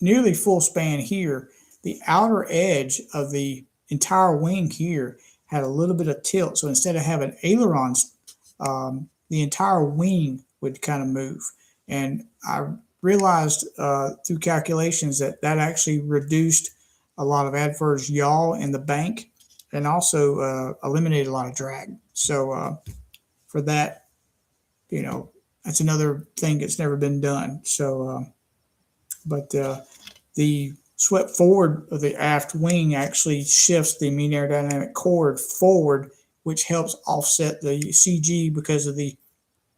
nearly full span here. The outer edge of the entire wing here had a little bit of tilt. So instead of having ailerons, the entire wing would kind of move. And I realized through calculations that that actually reduced a lot of adverse yaw in the bank and also eliminated a lot of drag. So for that, that's another thing that's never been done. So, but the swept forward of the aft wing actually shifts the mean aerodynamic chord forward, which helps offset the CG because of the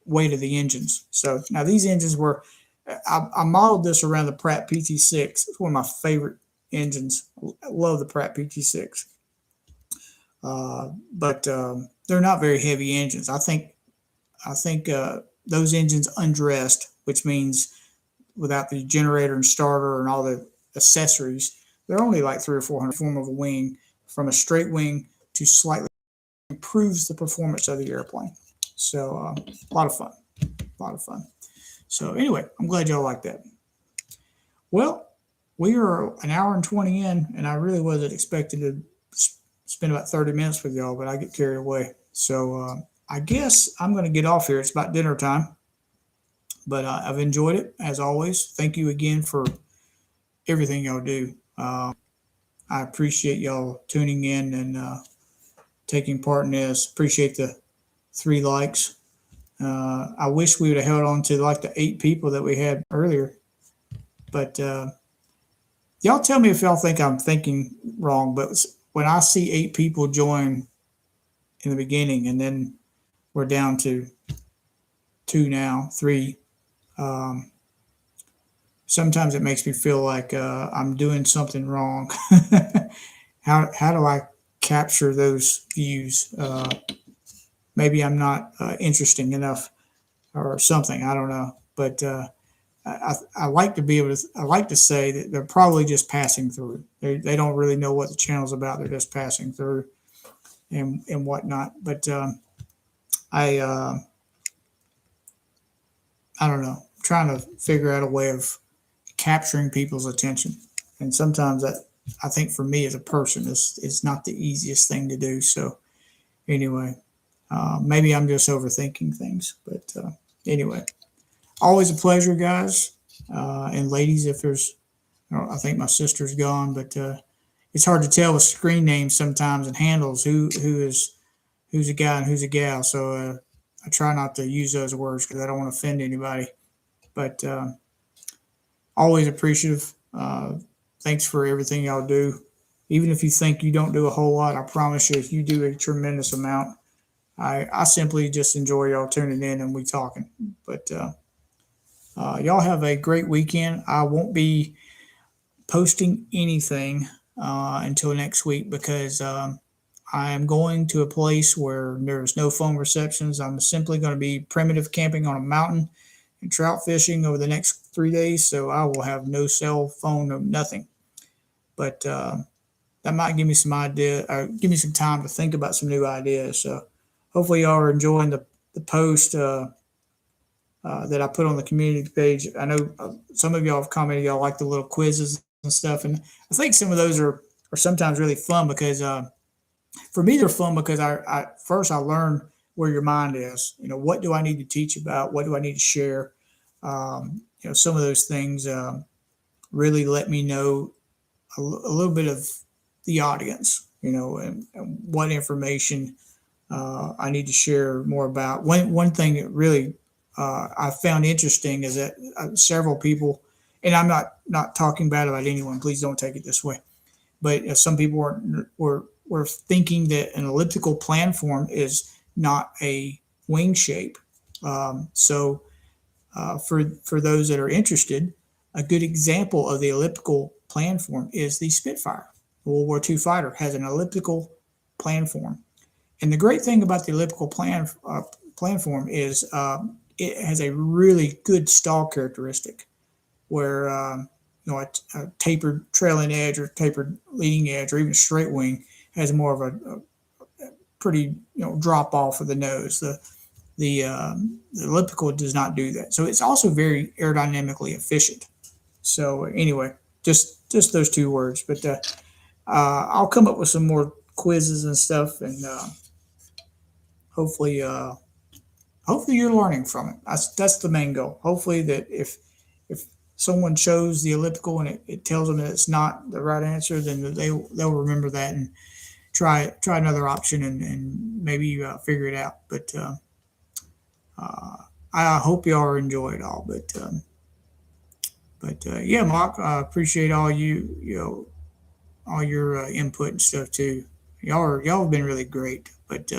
weight of the engines. So now these engines were, I modeled this around the Pratt PT6. It's one of my favorite engines. I love the Pratt PT6. But they're not very heavy engines. I think those engines undressed, which means without the generator and starter and all the accessories, they're only like 300 or 400 form of a wing from a straight wing to slightly improves the performance of the airplane. So a lot of fun, a lot of fun. So anyway, I'm glad y'all like that. Well, we are an hour and 20 in, and I really wasn't expecting to spend about 30 minutes with y'all, but I get carried away. So I guess I'm going to get off here. It's about dinner time, but I've enjoyed it as always. Thank you again for everything y'all do. I appreciate y'all tuning in and taking part in this. Appreciate the 3 likes. I wish we would have held on to like the 8 people that we had earlier, but y'all tell me if y'all think I'm thinking wrong. But when I see 8 people join in the beginning and then we're down to 2 now, 3. Sometimes it makes me feel like I'm doing something wrong. How do I capture those views? Maybe I'm not interesting enough or something. I don't know, but I like to be able to. I like to say that they're probably just passing through. They don't really know what the channel's about. They're just passing through and whatnot. But I I don't know. I'm trying to figure out a way of capturing people's attention, and sometimes that I think for me as a person is not the easiest thing to do. So anyway, maybe I'm just overthinking things. But anyway, always a pleasure, guys and ladies. If there's, I think my sister's gone, but it's hard to tell with screen names sometimes and handles who's a guy and who's a gal. So I try not to use those words because I don't want to offend anybody. But always appreciative. Thanks for everything y'all do. Even if you think you don't do a whole lot, I promise you, you do a tremendous amount. I simply just enjoy y'all tuning in and we talking. But y'all have a great weekend. I won't be posting anything until next week because I am going to a place where there's no phone receptions. I'm simply going to be primitive camping on a mountain and trout fishing over the next 3 days. So I will have no cell phone, no nothing. But that might give me some idea, or give me some time to think about some new ideas. So hopefully y'all are enjoying the post that I put on the community page. I know some of y'all have commented y'all like the little quizzes and stuff, and I think some of those are sometimes really fun because for me they're fun because I first I learn where your mind is. What do I need to teach about? What do I need to share? Some of those things really let me know a little bit of the audience, and what information I need to share more about. One thing that really I found interesting is that several people, and I'm not talking bad about anyone. Please don't take it this way, but some people were thinking that an elliptical planform is not a wing shape. For those that are interested, a good example of the elliptical planform is the Spitfire. The World War II fighter has an elliptical planform. And the great thing about the elliptical planform is it has a really good stall characteristic where a tapered trailing edge or tapered leading edge or even straight wing has more of a pretty drop off of the nose. The elliptical does not do that. So it's also very aerodynamically efficient. So anyway, just those two words. But I'll come up with some more quizzes and stuff, and hopefully you're learning from it. That's the main goal. Hopefully that if someone chose the elliptical and it tells them that it's not the right answer, then they'll remember that and try another option and maybe figure it out. But I hope y'all enjoy it all. But yeah, Mark, I appreciate all all your input and stuff too. Y'all have been really great. But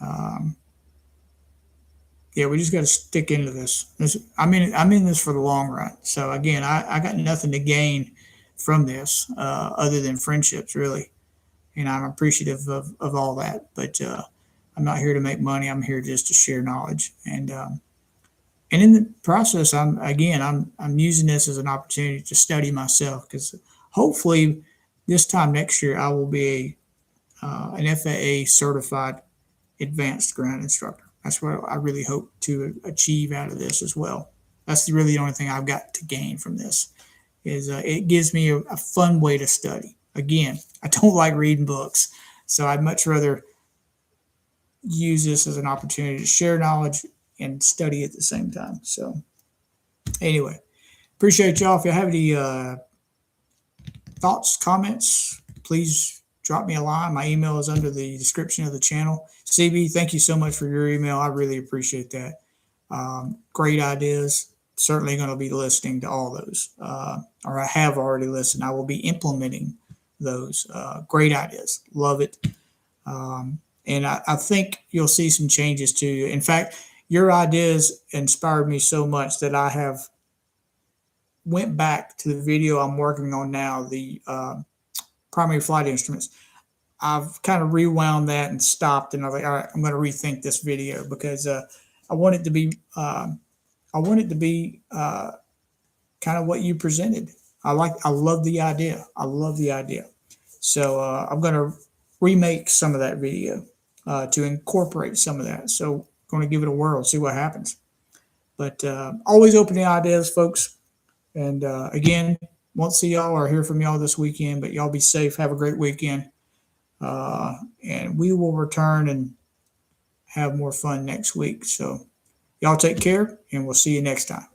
um, yeah, we just got to stick into this. I'm in this for the long run. So again, I got nothing to gain from this other than friendships, really, and I'm appreciative of all that. But I'm not here to make money. I'm here just to share knowledge, and in the process, I'm using this as an opportunity to study myself, because hopefully this time next year I will be an FAA certified advanced ground instructor. That's what I really hope to achieve out of this as well. That's really the only thing I've got to gain from this is it gives me a fun way to study. Again, I don't like reading books, so I'd much rather use this as an opportunity to share knowledge and study at the same time. So anyway, appreciate y'all. If you have any thoughts, comments, please drop me a line. My email is under the description of the channel. CB, thank you so much for your email. I really appreciate that. Great ideas. Certainly going to be listening to all those, or I have already listened. I will be implementing those. Great ideas. Love it. And I think you'll see some changes too. In fact, your ideas inspired me so much that I have went back to the video I'm working on now, the primary flight instruments. I've kind of rewound that and stopped, and I was like, all right, I'm going to rethink this video because I want it to be kind of what you presented. I love the idea. I love the idea. So I'm going to remake some of that video to incorporate some of that. So going to give it a whirl, see what happens. But always open to ideas, folks. And again, won't see y'all or hear from y'all this weekend, but y'all be safe. Have a great weekend. And we will return and have more fun next week. So y'all take care, and we'll see you next time.